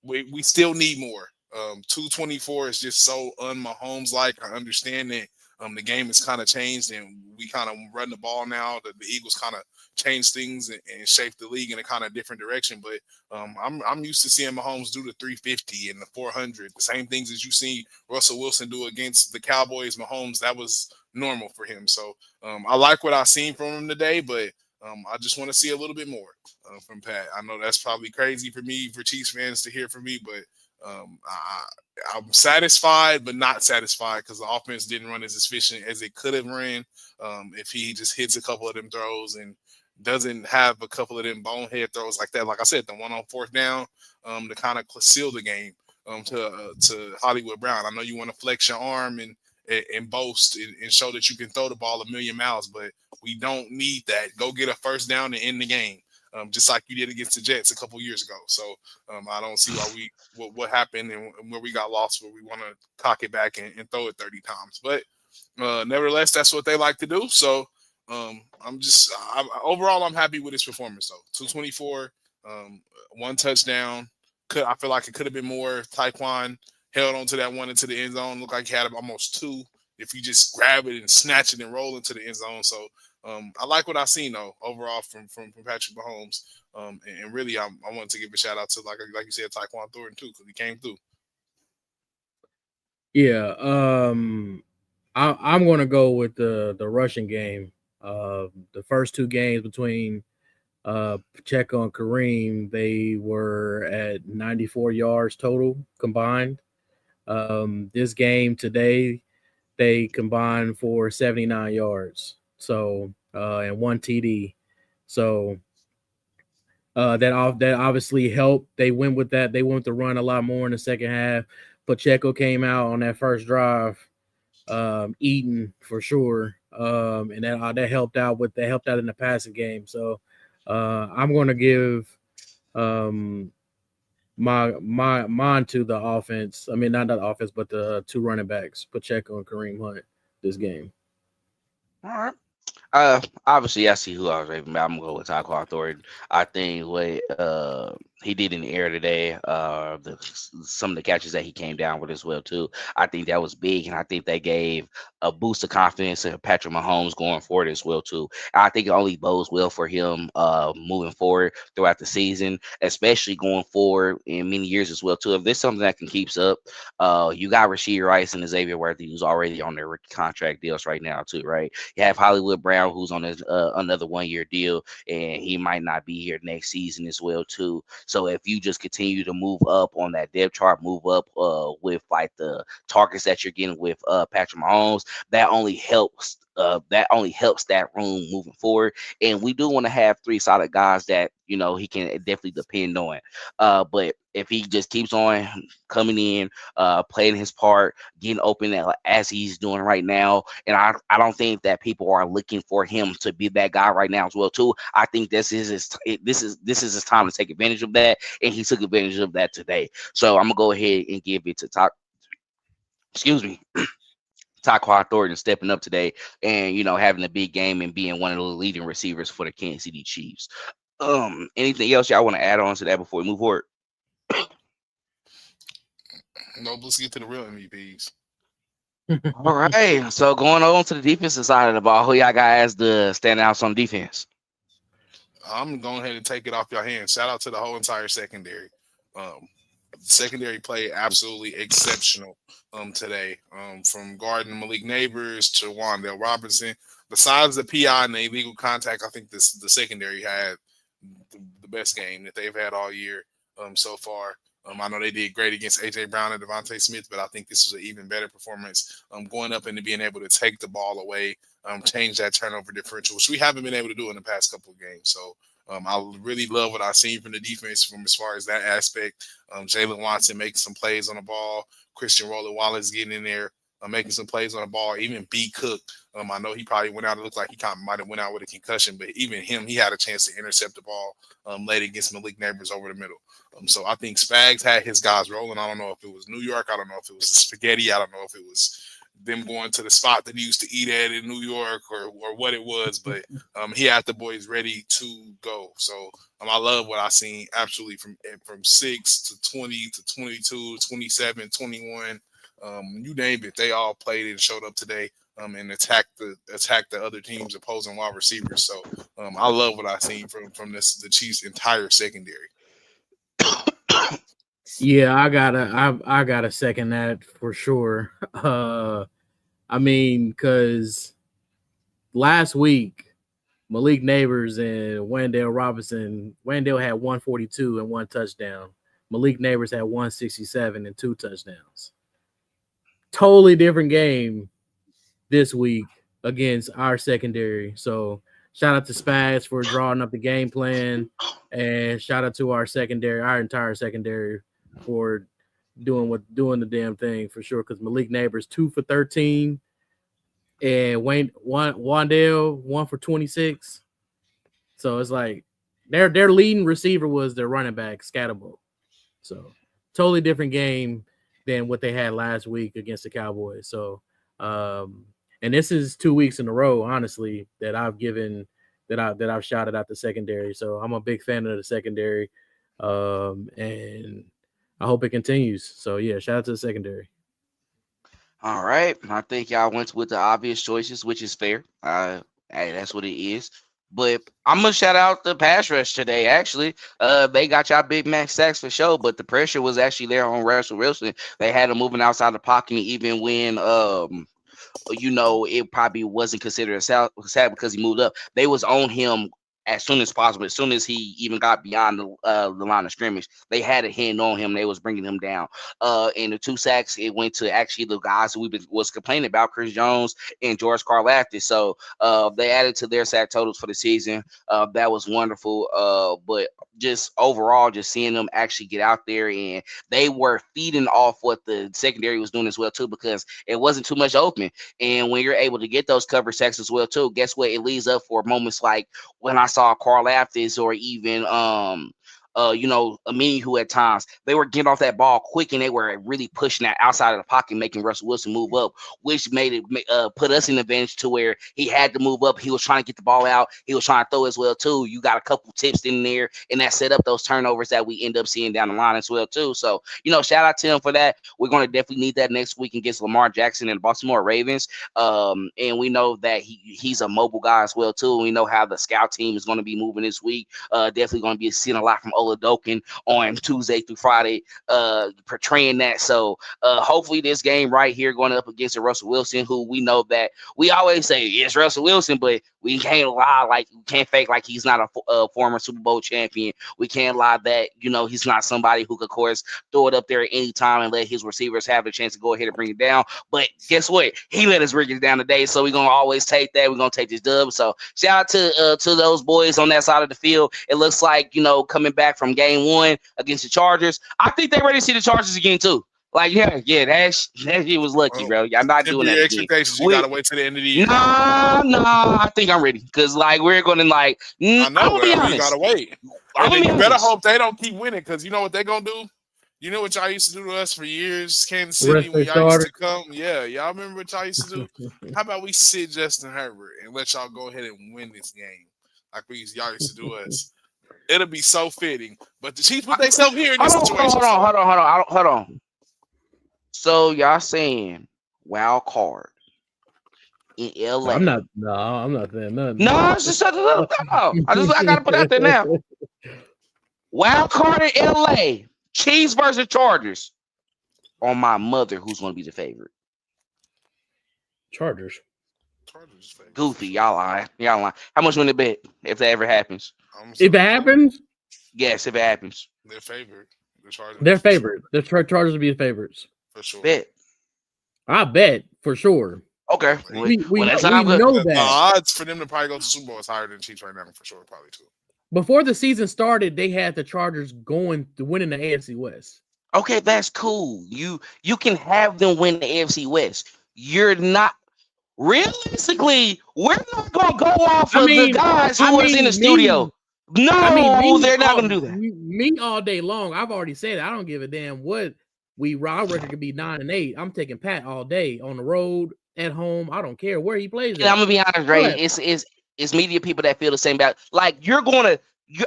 we still need more. 224 is just so un-Mahomes like. I understand that the game has kind of changed and we kind of run the ball now. The Eagles kind of changed things and shaped the league in a kind of different direction. But I'm used to seeing Mahomes do the 350 and the 400, the same things as you see Russell Wilson do against the Cowboys. Mahomes, that was normal for him. So I like what I've seen from him today, but I just want to see a little bit more from Pat. I know that's probably crazy for Chiefs fans to hear from me, but I'm satisfied, but not satisfied because the offense didn't run as efficient as it could have ran. If he just hits a couple of them throws and doesn't have a couple of them bonehead throws like that, like I said, the one on fourth down to kind of seal the game to Hollywood Brown. I know you want to flex your arm and boast and show that you can throw the ball a million miles, but we don't need that. Go get a first down and end the game. Just like you did against the Jets a couple years ago. So I don't see why what happened and where we got lost, where we want to cock it back and throw it 30 times. But nevertheless, that's what they like to do. So overall, I'm happy with his performance, though. 224, 1 touchdown. I feel like it could have been more. Tyquan held on to that one into the end zone. Looked like he had almost 2 if you just grab it and snatch it and roll into the end zone. So I like what I've seen though overall from Patrick Mahomes, and really I wanted to give a shout out to like you said Tyquan Thornton too because he came through. Yeah, I'm going to go with the rushing game. The first two games between Pacheco and Kareem, they were at 94 yards total combined. This game today, they combined for 79 yards. So and one TD. So that obviously helped. They went with that. They went to run a lot more in the second half. Pacheco came out on that first drive, eating for sure, and that helped out in the passing game. So I'm going to give mine to the offense. I mean, not the offense, but the two running backs, Pacheco and Kareem Hunt, this game. All right. Obviously, I see who I was raving about. I'm gonna go with Taco Thornton. I think what he did in the air today, some of the catches that he came down with as well too. I think that was big, and I think that gave a boost of confidence to Patrick Mahomes going forward as well too. I think it only bodes well for him moving forward throughout the season, especially going forward in many years as well too. If there's something that can keeps up, you got Rashid Rice and Xavier Worthy, who's already on their rookie contract deals right now too, right? You have Hollywood Brown, who's on another 1 year deal, and he might not be here next season as well too. So if you just continue to move up on that depth chart, move up with like the targets that you're getting with Patrick Mahomes, that only helps. That room moving forward, and we do want to have three solid guys that he can definitely depend on. But if he just keeps on coming in, playing his part, getting open as he's doing right now, and I don't think that people are looking for him to be that guy right now as well too. I think this is his time to take advantage of that, and he took advantage of that today. So I'm gonna go ahead and give it to Tyquan Thornton stepping up today and having a big game and being one of the leading receivers for the Kansas City Chiefs. Anything else y'all want to add on to that before we move forward? No, let's get to the real MVPs. All right. So going on to the defensive side of the ball, who y'all got as the standouts on defense? I'm going ahead and take it off your hands. Shout out to the whole entire secondary. Secondary play absolutely exceptional today. From guarding Malik Neighbors to Wandale Robinson. Besides the PI and the illegal contact, I think the secondary had the best game that they've had all year so far. I know they did great against A.J. Brown and Devontae Smith, but I think this was an even better performance going up and being able to take the ball away, change that turnover differential, which we haven't been able to do in the past couple of games. So I really love what I've seen from the defense from as far as that aspect. Jalen Watson making some plays on the ball. Christian Roller Wallace getting in there, making some plays on the ball. Even B. Cook, I know he probably went out. It looked like he might have went out with a concussion, but even him, he had a chance to intercept the ball late against Malik Neighbors over the middle. So I think Spags had his guys rolling. I don't know if it was New York. I don't know if it was the spaghetti. I don't know if it was them going to the spot that he used to eat at in New York or what it was, but he had the boys ready to go. So I love what I seen absolutely from 6 to 20 to 22, 27, 21. You name it, they all played and showed up today and attacked the other team's opposing wide receivers. So I love what I seen from the Chiefs' entire secondary. Yeah, I gotta second that for sure. I mean, because last week Malik Neighbors and Wandale Robinson, Wandale had 142 and one touchdown. Malik Neighbors had 167 and two touchdowns. Totally different game this week against our secondary. So shout out to Spags for drawing up the game plan, and shout out to our entire secondary for doing the damn thing for sure. Because Malik Neighbors 2 for 13, and Wandale 1 for 26. So it's like their leading receiver was their running back Scatterbo. So totally different game than what they had last week against the Cowboys. So and this is 2 weeks in a row, honestly, that I've shouted out the secondary. So I'm a big fan of the secondary, and I hope it continues. So yeah, shout out to the secondary. All right, I think y'all went with the obvious choices, which is fair. Hey, that's what it is. But I'm gonna shout out the pass rush today. Actually, they got y'all big max sacks for sure, but the pressure was actually there on Russell Wilson. They had him moving outside the pocket, even when it probably wasn't considered a sack because he moved up. They was on him as soon as possible. As soon as he even got beyond the line of scrimmage, they had a hand on him. They was bringing him down. And the 2 sacks, it went to actually the guys who was complaining about, Chris Jones and George Karlaftis. So they added to their sack totals for the season. That was wonderful. But just overall, just seeing them actually get out there, and they were feeding off what the secondary was doing as well too, because it wasn't too much open. And when you're able to get those cover sacks as well too, guess what? It leads up for moments like when I saw Karlaftis or even Amini, who at times they were getting off that ball quick and they were really pushing that outside of the pocket, making Russell Wilson move up, which made it put us in advantage to where he had to move up. He was trying to get the ball out. He was trying to throw as well too. You got a couple tips in there, and that set up those turnovers that we end up seeing down the line as well too. So shout out to him for that. We're going to definitely need that next week against Lamar Jackson and the Baltimore Ravens. And we know that he's a mobile guy as well too. We know how the scout team is going to be moving this week. Definitely going to be seeing a lot from Oladokin on Tuesday through Friday, portraying that. So hopefully this game right here going up against Russell Wilson, who we know that we always say it's Russell Wilson, but we can't lie, like we can't fake like he's not a former Super Bowl champion. We can't lie that he's not somebody who could, of course, throw it up there at any time and let his receivers have the chance to go ahead and bring it down. But guess what? He let us bring it down today, so we're gonna always take that. We're gonna take this dub. So shout out to those boys on that side of the field. It looks like coming back from game 1 against the Chargers. I think they're ready to see the Chargers again too. Like, that shit was lucky, bro. I'm not doing that. Expectations. You gotta wait till the end of the year. Nah, I think I'm ready because we're gonna I know, you gotta wait. You better hope they don't keep winning, because you know what they're gonna do. You know what y'all used to do to us for years, Kansas City, when y'all used to come? Yeah, y'all remember what y'all used to do? How about we sit Justin Herbert and let y'all go ahead and win this game like y'all used to do us? It'll be so fitting. But the Chiefs put themselves here in this situation. Hold on. So y'all saying wild card in LA? I'm not saying nothing. No, I just shut it up. I gotta put it out there now. Wild card in LA. Chiefs versus Chargers. On my mother, who's going to be the favorite? Chargers. Goofy, y'all lying. How much will it bet if that ever happens? If it happens? Yes, if it happens. They're favored. They're favored. The Chargers will be the favorites. For sure. Bet. I bet for sure. Okay. We know that. The odds for them to probably go to Super Bowl is higher than the Chiefs right now, for sure, probably too. Before the season started, they had the Chargers going to winning the AFC West. Okay, that's cool. You can have them win the AFC West. You're not realistically. We're not gonna go off of the guys who was in the studio. No, they're not gonna do that. Me all day long. I've already said it. I don't give a damn what our record could be 9-8. I'm taking Pat all day on the road, at home. I don't care where he plays. I'm gonna be honest, Ray. It's media people that feel the same about. Like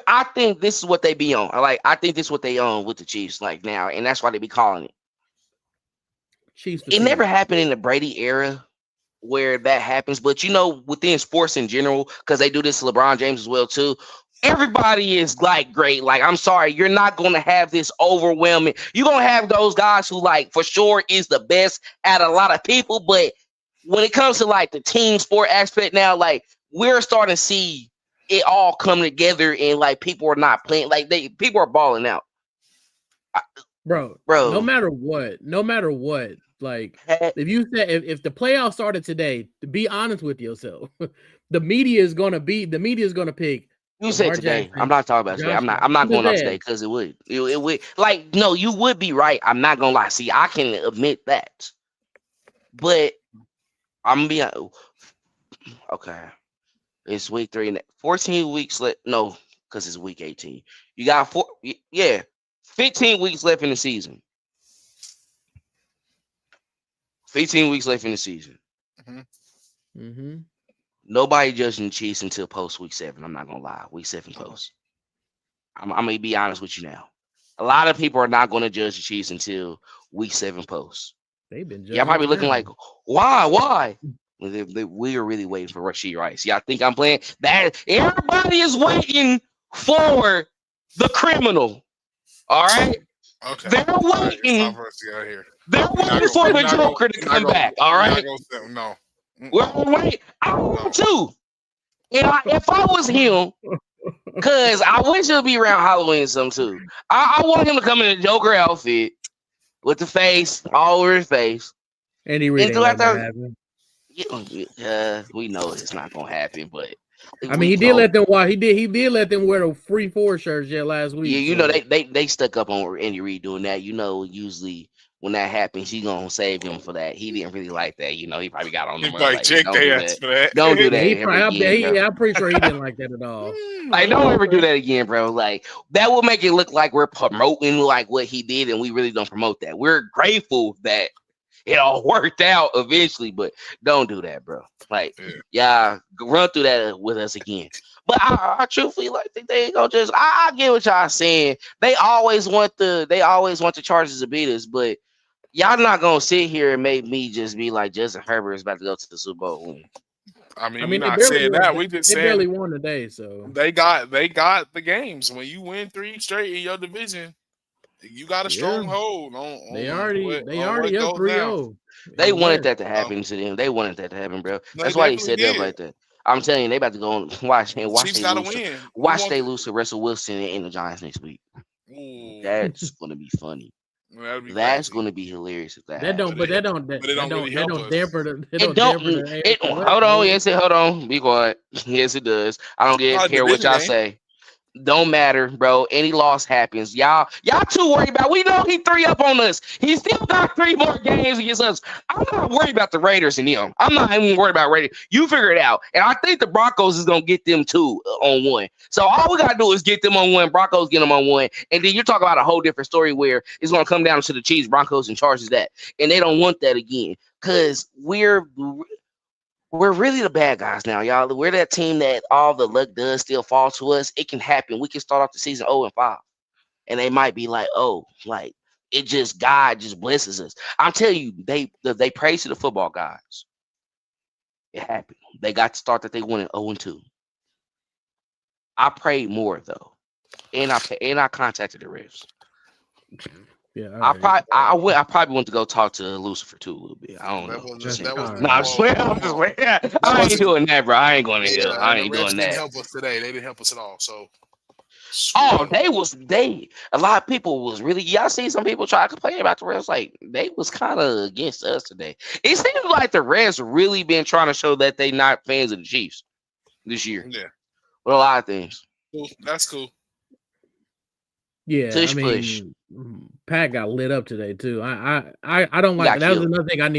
I think this is what they be on. I think this is what they own with the Chiefs now, and that's why they be calling it. Chiefs. It never happened in the Brady era where that happens, but within sports in general, because they do this to LeBron James as well too. Everybody is great. I'm sorry, you're not gonna have this overwhelming. You're gonna have those guys who for sure is the best at a lot of people, but when it comes to the team sport aspect now, we're starting to see it all come together, and people are not playing people are balling out. Bro. No matter what, if you said if the playoffs started today, to be honest with yourself, the media is gonna pick. You said today. Jackson, I'm not talking about today. I'm not going on today because it would. No, you would be right. I'm not gonna lie. See, I can admit that, but I'm gonna be okay. It's week 3 and 14 weeks left. No, because it's week 18. You got 15 weeks left in the season. 15 weeks left in the season. Mm-hmm. Nobody judging the Chiefs until post week 7. I'm not gonna lie. Week 7 post. I'm gonna be honest with you now. A lot of people are not gonna judge the Chiefs until week 7 post. They've been judging. Y'all probably looking like, why? We are really waiting for Rashee Rice. Y'all think I'm playing that? Everybody is waiting for the criminal. All right. Okay. They're waiting. They're waiting for the Joker to come back. All right. No. Well, wait. I want to. If I was him, because I wish he'll be around Halloween some too. I want him to come in a Joker outfit with the face all over his face. Andy Reid ain't letting that happen. We know it's not gonna happen, but I mean, he did let them watch. He did let them wear the free 4 shirts last week. Yeah, you know they stuck up on Andy Reid doing that. You know, usually when that happens, he's gonna save him for that. He didn't really like that. You know, he probably got on the like check their ass for that. Don't do that. I'm pretty sure he didn't like that at all. Like, don't ever do that again, bro. Like, that will make it look like we're promoting like what he did, and we really don't promote that. We're grateful that it all worked out eventually, but don't do that, bro. Like, yeah, run through that with us again. But I truthfully think they ain't gonna just. I get what y'all saying. They always want the Chargers to beat us, but y'all not gonna sit here and make me just be like Justin Herbert is about to go to the Super Bowl. I mean, we're not saying that. We just saying they barely won today, so they got the games. When you win 3 straight in your division, you got a strong hold on. They already up 3-0. They wanted that to happen to them. They wanted that to happen, bro. That's why they set it up like that. I'm telling you, they about to go and watch they lose to Russell Wilson in the Giants next week. Ooh. That's gonna be funny. That's going to be hilarious if that don't damper the. Hold on. Yes, hold on. Be quiet. Yes, it does. I don't care what y'all say. Don't matter, bro. Any loss happens. Y'all too worried about. We know he 3 up on us. He still got 3 more games against us. I'm not worried about the Raiders and them. I'm not even worried about Raiders. You figure it out. And I think the Broncos is gonna get them 2 on 1. So all we gotta do is get them on 1. Broncos get them on 1, and then you're talking about a whole different story where it's gonna come down to the Chiefs, Broncos, and Chargers that, and they don't want that again because we're really the bad guys now, y'all. We're that team that all the luck does still fall to us. It can happen. We can start off the season 0-5, and they might be like, "Oh, like it just God just blesses us." I'm telling you, they praise to the football guys. It happened. They got to start that they won 0-2. I prayed more though, and I contacted the refs. Yeah, I probably want to go talk to Lucifer too a little bit. I don't know. I swear. I ain't doing that, bro. I ain't going to hell. I ain't doing that. They didn't help us today. They didn't help us at all. So. A lot of people was really. Y'all see some people try to complain about the refs. Like they was kind of against us today. It seems like the refs really been trying to show that they not fans of the Chiefs this year. Yeah, with a lot of things. Cool. That's cool. Yeah, push. Pat got lit up today too. I don't like that. Was another thing I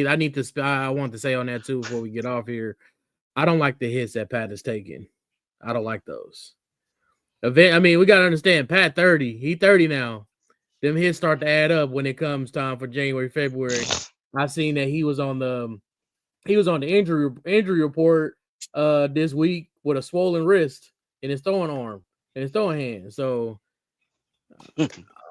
want to say on that too before we get off here. I don't like the hits that Pat is taking. I don't like those. We got to understand Pat 30. He 30 now. Them hits start to add up when it comes time for January, February. I seen that he was on the injury report this week with a swollen wrist in his throwing arm and his throwing hand. So I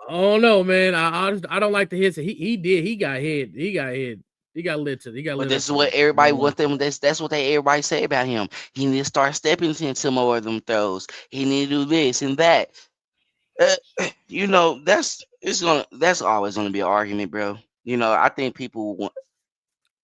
don't know, man. I don't like the hits. He got hit. He got hit. He got lit. But this is what everybody want them. That's what everybody say about him. He need to start stepping into more of them throws. He need to do this and that. That's always gonna be an argument, bro. I think people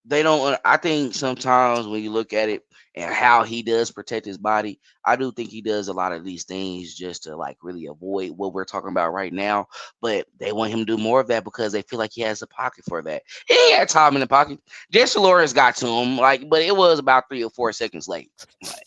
I think sometimes when you look at it and how he does protect his body, I do think he does a lot of these things just to like really avoid what we're talking about right now. But they want him to do more of that because they feel like he has a pocket for that. He had time in the pocket. Jesse Lawrence got to him, but it was about 3 or 4 seconds late.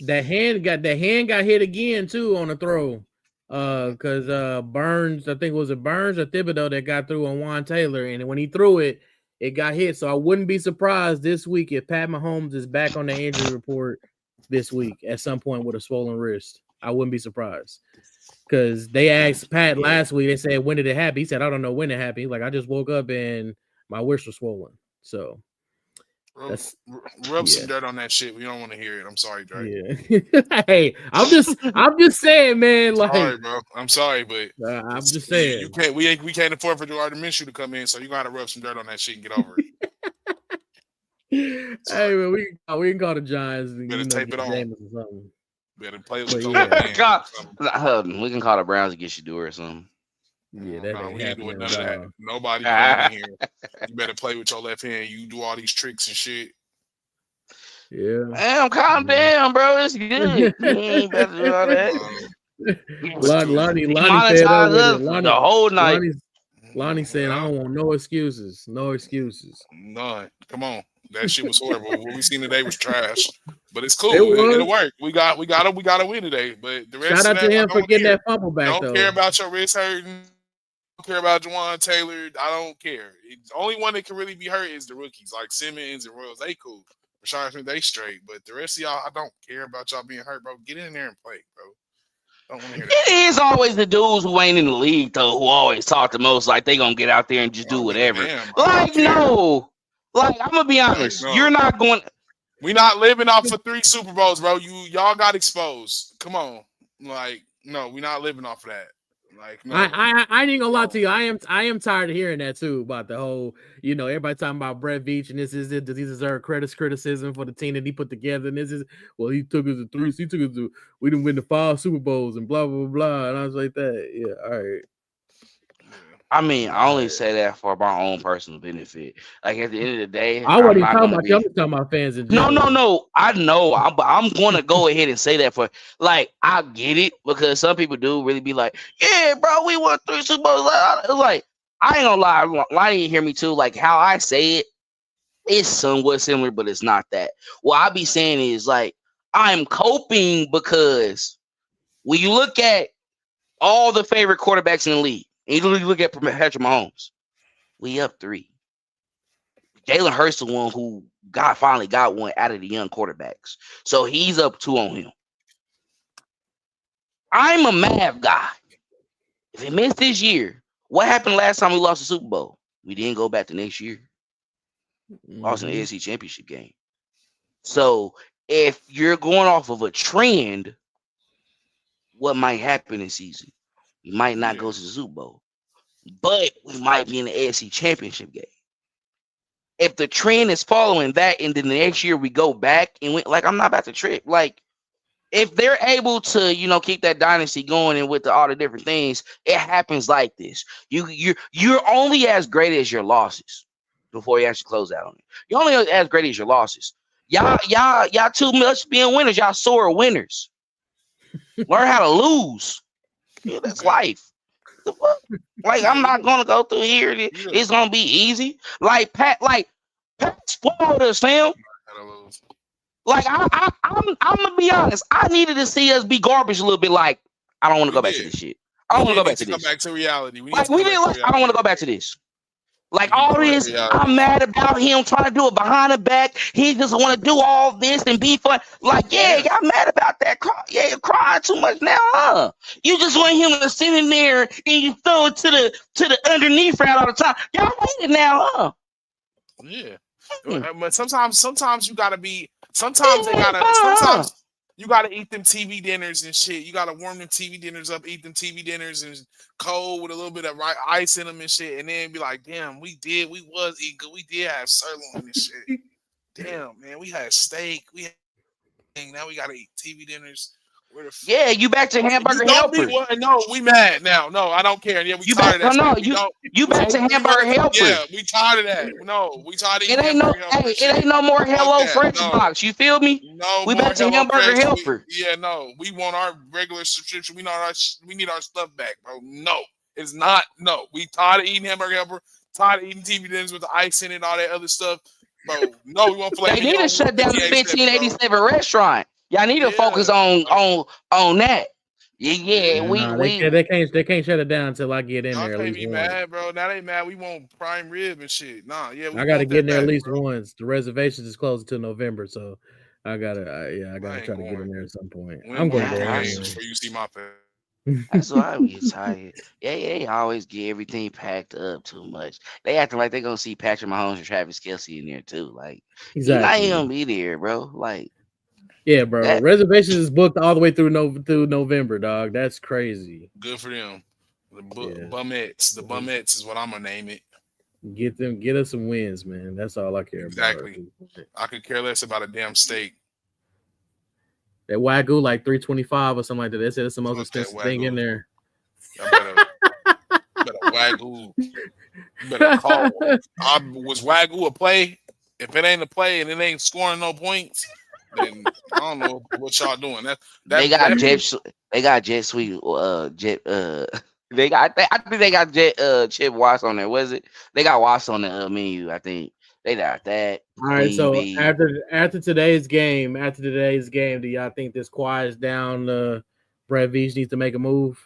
The hand got hit again too on the throw. Because Burns, I think it was Burns or Thibodeau that got through on Juan Taylor, and when he threw it, it got hit. So I wouldn't be surprised this week if Pat Mahomes is back on the injury report this week at some point with a swollen wrist. I wouldn't be surprised because they asked Pat last week. They said, "When did it happen?" He said, "I don't know when it happened." He's like, "I just woke up and my wrist was swollen." So rub some dirt on that shit. We don't want to hear it. I'm sorry, Drake. Yeah. Hey, I'm just saying, man. Like, sorry, bro. I'm sorry, but I'm just saying you can't. We can't afford for Gerard Minshew to come in, so you gotta rub some dirt on that shit and get over it. Hey, man, we can call the Giants. Better tape it on. Better play with we can call the Browns and get you do or something. Yeah, that Nah, ain't we ain't doing happening none at of that. all. Nobody playing in here. You better play with your left hand. You do all these tricks and shit. Yeah. Damn, calm down, bro. It's good. You ain't about to do all that. Lonnie fed up Demonetize with us it. the whole night. Lonnie saying, I don't want no excuses. No excuses. None. Come on. That shit was horrible. What we seen today was trash. But it's cool. It was. It'll work. We gotta win today. But the rest Shout out of that, to I him for don't getting care. that fumble back, Don't though. care about your wrist hurting. Don't care about Juwan Taylor. I don't care. The only one that can really be hurt is the rookies, like Simmons and Royals. They cool. Rashard Smith, they straight. But the rest of y'all, I don't care about y'all being hurt, bro. Get in there and play, bro. Don't want to hear that. It is always the dudes who ain't in the league though who always talk the most, like they gonna get out there and just do whatever. Like no, like I'm gonna be honest, Like, no. you're not going. We not living off of 3 Super Bowls, bro. Y'all got exposed. Come on, like no, we not living off of that. Like no. I ain't gonna lie to you. I am tired of hearing that too about the whole, everybody talking about Brett Veach and this is it. Does he deserve criticism for the team that he put together? And this is he took us to 3. He took us to we didn't win the 5 Super Bowls and blah blah blah. And I was like that. Yeah, all right. I mean, I only say that for my own personal benefit. Like at the end of the day, I wasn't talking about you. I'm just talking about fans in general. No. I know. I'm going to go ahead and say that for like I get it because some people do really be like, yeah, bro, we won 3 Super Bowls. Like I ain't gonna lie, Lonnie didn't hear me too. Like how I say it, it's somewhat similar, but it's not that. What I be saying is like I'm coping because when you look at all the favorite quarterbacks in the league. And you look at Patrick Mahomes, we up 3. Jalen Hurts the one who finally got one out of the young quarterbacks. So he's up 2 on him. I'm a math guy. If he missed this year, what happened last time we lost the Super Bowl? We didn't go back the next year. Lost an AFC Championship game. So if you're going off of a trend, what might happen this season? We might not go to the Super Bowl. But we might be in the AFC Championship game. If the trend is following that, and then the next year we go back and like I'm not about to trip. Like if they're able to, keep that dynasty going and with all the different things, it happens like this. You're only as great as your losses before you actually close out on it. You're only as great as your losses. Y'all too much being winners. Y'all sore winners. Learn how to lose. Yeah, that's life. The fuck? Like I'm not gonna go through here. It's gonna be easy. Like Pat spoiled us, fam. Like I'm gonna be honest. I needed to see us be garbage a little bit. Like I don't want to go back to this shit. I don't want to go back to this. Come back to reality. I don't want to go back to this. Like all this, I'm mad about him trying to do it behind the back. He just want to do all this and be fun. Like, yeah, y'all mad about that. Yeah, you're crying too much now, huh? You just want him to sit in there and you throw it to the underneath route all the time. Y'all hate it now, huh? Yeah. But sometimes you gotta be. Sometimes you gotta eat them TV dinners and shit. You gotta warm them TV dinners up, eat them TV dinners and cold with a little bit of ice in them and shit, and then be like, damn, we was eating good. We did have sirloin and shit. Damn, man, we had steak. Now we gotta eat TV dinners. Yeah, you back to hamburger helper. No, we mad now. No, I don't care. Yeah, we tired of that. No, you back to hamburger helper. Yeah, we tired of that. No, we tired of it ain't no. Hey, it ain't no more Hello Fresh box. You feel me? No, we back to hamburger helper. We want our regular subscription. We need our stuff back, bro. No, it's not. No, we tired of eating hamburger helper. Tired of eating TV dinners with the ice in it and all that other stuff, bro. No, we want filet. They need to shut down the 1587 restaurant. Y'all need to focus on that. They can't shut it down until I get in there. At least be mad, bro. Now they mad. We want prime rib and shit. Nah, yeah. I gotta get in there at least once. The reservations is closed until November, so I gotta try to get in there at some point. I'm going to go before you see my face. That's why we get tired. Yeah, they always get everything packed up too much. They acting like they're gonna see Patrick Mahomes and Travis Kelce in there too. Like, exactly. Not gonna be there, bro. Like, yeah, bro. Reservations is booked all the way through November, dog. That's crazy. Good for them. The bumettes is what I'm gonna name it. Get us some wins, man. That's all I care about. Exactly. I could care less about a damn steak. That Wagyu like $325 or something like that. They said it's the most expensive thing in there. Better Wagyu, you better call. Was Wagyu a play? If it ain't a play and it ain't scoring no points, then I don't know what y'all doing. They got Jet Sweet. Jet. They got. I think they got Jet. Chip Watts on there. Was it? They got Watts on the menu. I think they got that. All right. Queen So Bee. after today's game, do y'all think this quiets down? Brett Veach needs to make a move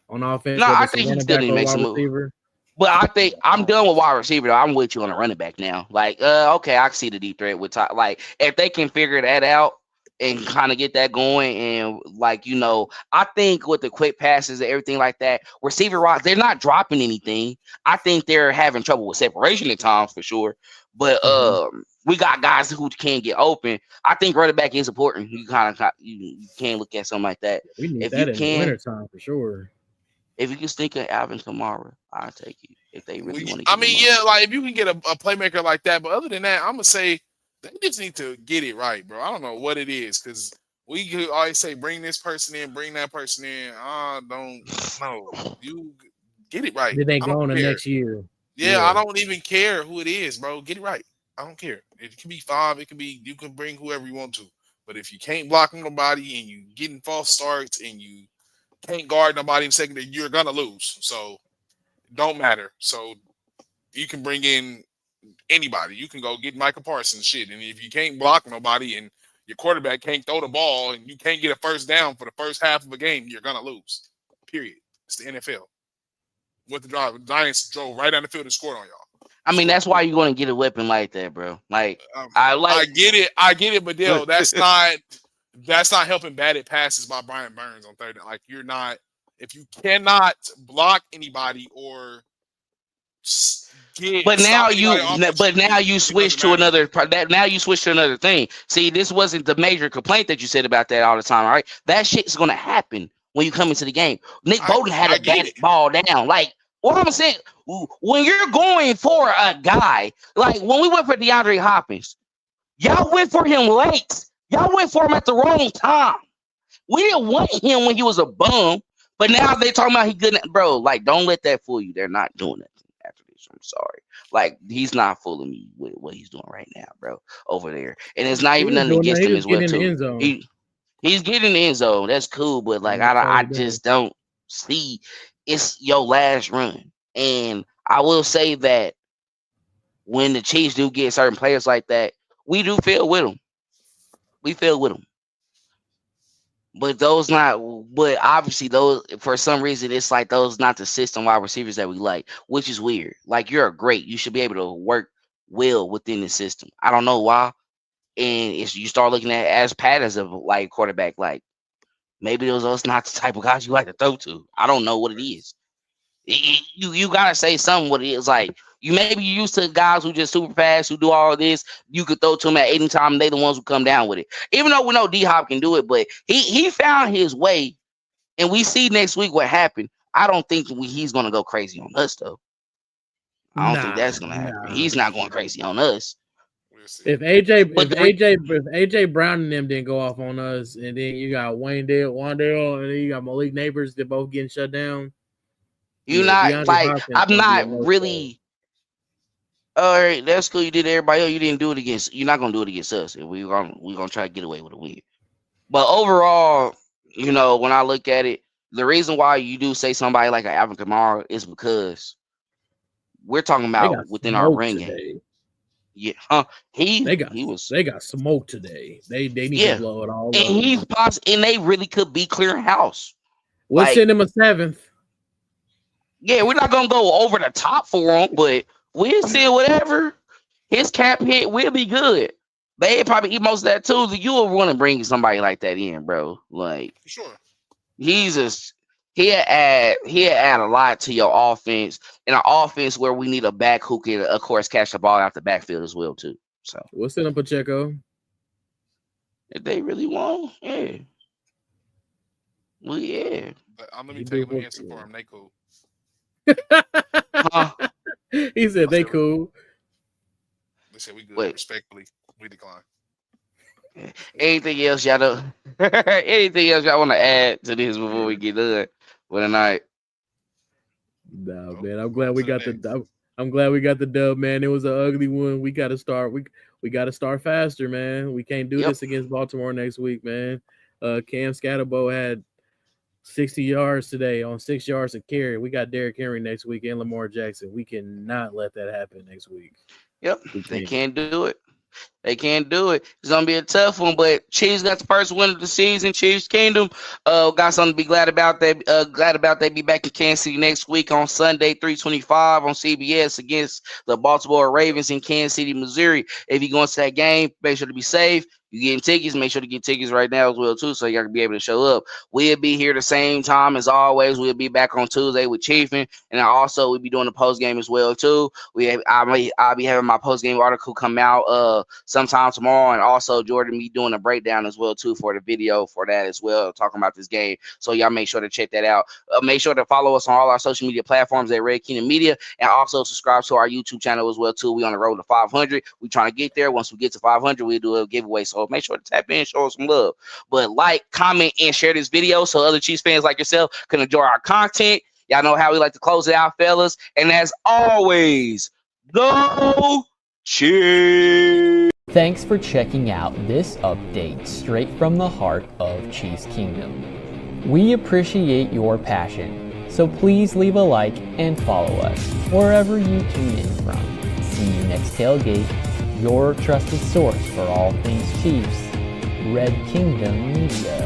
on offense. No, I whether it's a think he running still back need to or make wide some move. receiver. But I think I'm done with wide receiver though. I'm with you on the running back now. Like, okay, I can see the deep threat with top. Like, if they can figure that out and kind of get that going, and like, I think with the quick passes and everything like that, receiver rock, they're not dropping anything. I think they're having trouble with separation at times for sure. But we got guys who can get open. I think running back is important. You kind of you can look at something like that. We need If that you in can, the wintertime for sure. If you can sneak an Alvin Kamara, I'll take you. If they really want to. I mean, yeah, like if you can get a playmaker like that, but other than that, I'm gonna say they just need to get it right, bro. I don't know what it is because we could always say bring this person in, bring that person in. Don't know. You get it right. Then they go on the care. next year. Yeah, I don't even care who it is, bro. Get it right. I don't care. It can be 5. It can be you can bring whoever you want to. But if you can't block nobody and you getting false starts and you can't guard nobody in secondary, you're gonna lose. So it don't matter. So you can bring in anybody. You can go get Michael Parsons shit. And if you can't block nobody and your quarterback can't throw the ball and you can't get a first down for the first half of a game, you're gonna lose. Period. It's the NFL. What the drive, the Giants drove right down the field and scored on y'all. I mean, that's why you're gonna get a weapon like that, bro. Like, I get it, but Dale, that's not helping batted passes by Brian Burns on third. Like, you're not, if you cannot block anybody or but now you switch to another. Now you switch to another thing. See, this wasn't the major complaint that you said about that all the time. All right, that shit's gonna happen when you come into the game. Nick Bolton had to bat ball down. Like, what I'm saying, when you're going for a guy, like when we went for DeAndre Hopkins, y'all went for him late. Y'all went for him at the wrong time. We didn't want him when he was a bum, but now they talking about he good. Bro, like, don't let that fool you. They're not doing that after this. I'm sorry. Like, he's not fooling me with what he's doing right now, bro, over there. And it's not even nothing against him as well, too. He's getting in the end zone. That's cool, but like, I just don't see. It's your last run. And I will say that when the Chiefs do get certain players like that, we do fail with them. We fail with them. But obviously those, for some reason, it's like those not the system wide receivers that we like, which is weird. Like, you're great. You should be able to work well within the system. I don't know why. And you start looking at as Pat as a like quarterback, like maybe those not the type of guys you like to throw to. I don't know what it is. You gotta say something what it is. Like, you maybe used to guys who just super fast, who do all of this. You could throw to them at any time, and they the ones who come down with it. Even though we know D-Hop can do it, but he found his way, and we see next week what happened. I don't think he's gonna go crazy on us though. I don't think that's gonna happen. He's not going crazy on us. If AJ Brown and them didn't go off on us, and then you got Wandale, and then you got Malik Neighbors, they're both getting shut down. I'm not really. All right, that's cool. You did everybody else. You didn't do it against. You're not gonna do it against us. And we're gonna try to get away with a win. But overall, when I look at it, the reason why you do say somebody like an Alvin Kamara is because we're talking about within our ring game. Yeah, they got smoked today. They need to blow it all. And and they really could be clearing house. We'll send him a 7th. Yeah, we're not gonna go over the top for him, but we'll see whatever his cap hit. We'll be good. They probably eat most of that too. You will want to bring somebody like that in, bro. Like, for sure, he'll add a lot to your offense, and an offense where we need a back who can, of course, catch the ball out the backfield as well too. So we'll send him Pacheco if they really want. Yeah, well, yeah. But let me take my answer for him. They cool. He said they cool. They said we good. Wait. Respectfully, we decline. Anything else y'all want to add to this before we get done for the night? Nah, Nope. man. I'm glad we To the got next. I'm glad we got the dub, man. It was an ugly one. We got to start. We got to start faster, man. We can't do Yep. this against Baltimore next week, man. Cam Scatterbo had 60 yards today on 6 yards of carry. We got Derrick Henry next week and Lamar Jackson. We cannot let that happen next week. Yep. We They can't. can't do it. They can't do it. It's gonna be a tough one, but Chiefs got the first win of the season. Chiefs Kingdom, got something to be glad about. They be back in Kansas City next week on Sunday, 3:25 on CBS against the Baltimore Ravens in Kansas City, Missouri. If you're going to that game, make sure to be safe. You getting tickets? Make sure to get tickets right now as well too, so y'all can be able to show up. We'll be here the same time as always. We'll be back on Tuesday with Chiefin, and also we'll be doing the post game as well too. I'll be having my post game article come out sometime tomorrow, and also Jordan be doing a breakdown as well too for the video for that as well, talking about this game. So y'all make sure to check that out. Make sure to follow us on all our social media platforms at Red Kingdom Media, and also subscribe to our YouTube channel as well too. We on the road to 500. We trying to get there. Once we get to 500, we'll do a giveaway. So make sure to tap in, show us some love. But like, comment, and share this video so other Chiefs fans like yourself can enjoy our content. Y'all know how we like to close it out, fellas. And as always, go Chiefs! Thanks for checking out this update straight from the heart of Chiefs Kingdom. We appreciate your passion, so please leave a like and follow us wherever you tune in from. See you next tailgate, your trusted source for all things Chiefs, Red Kingdom Media.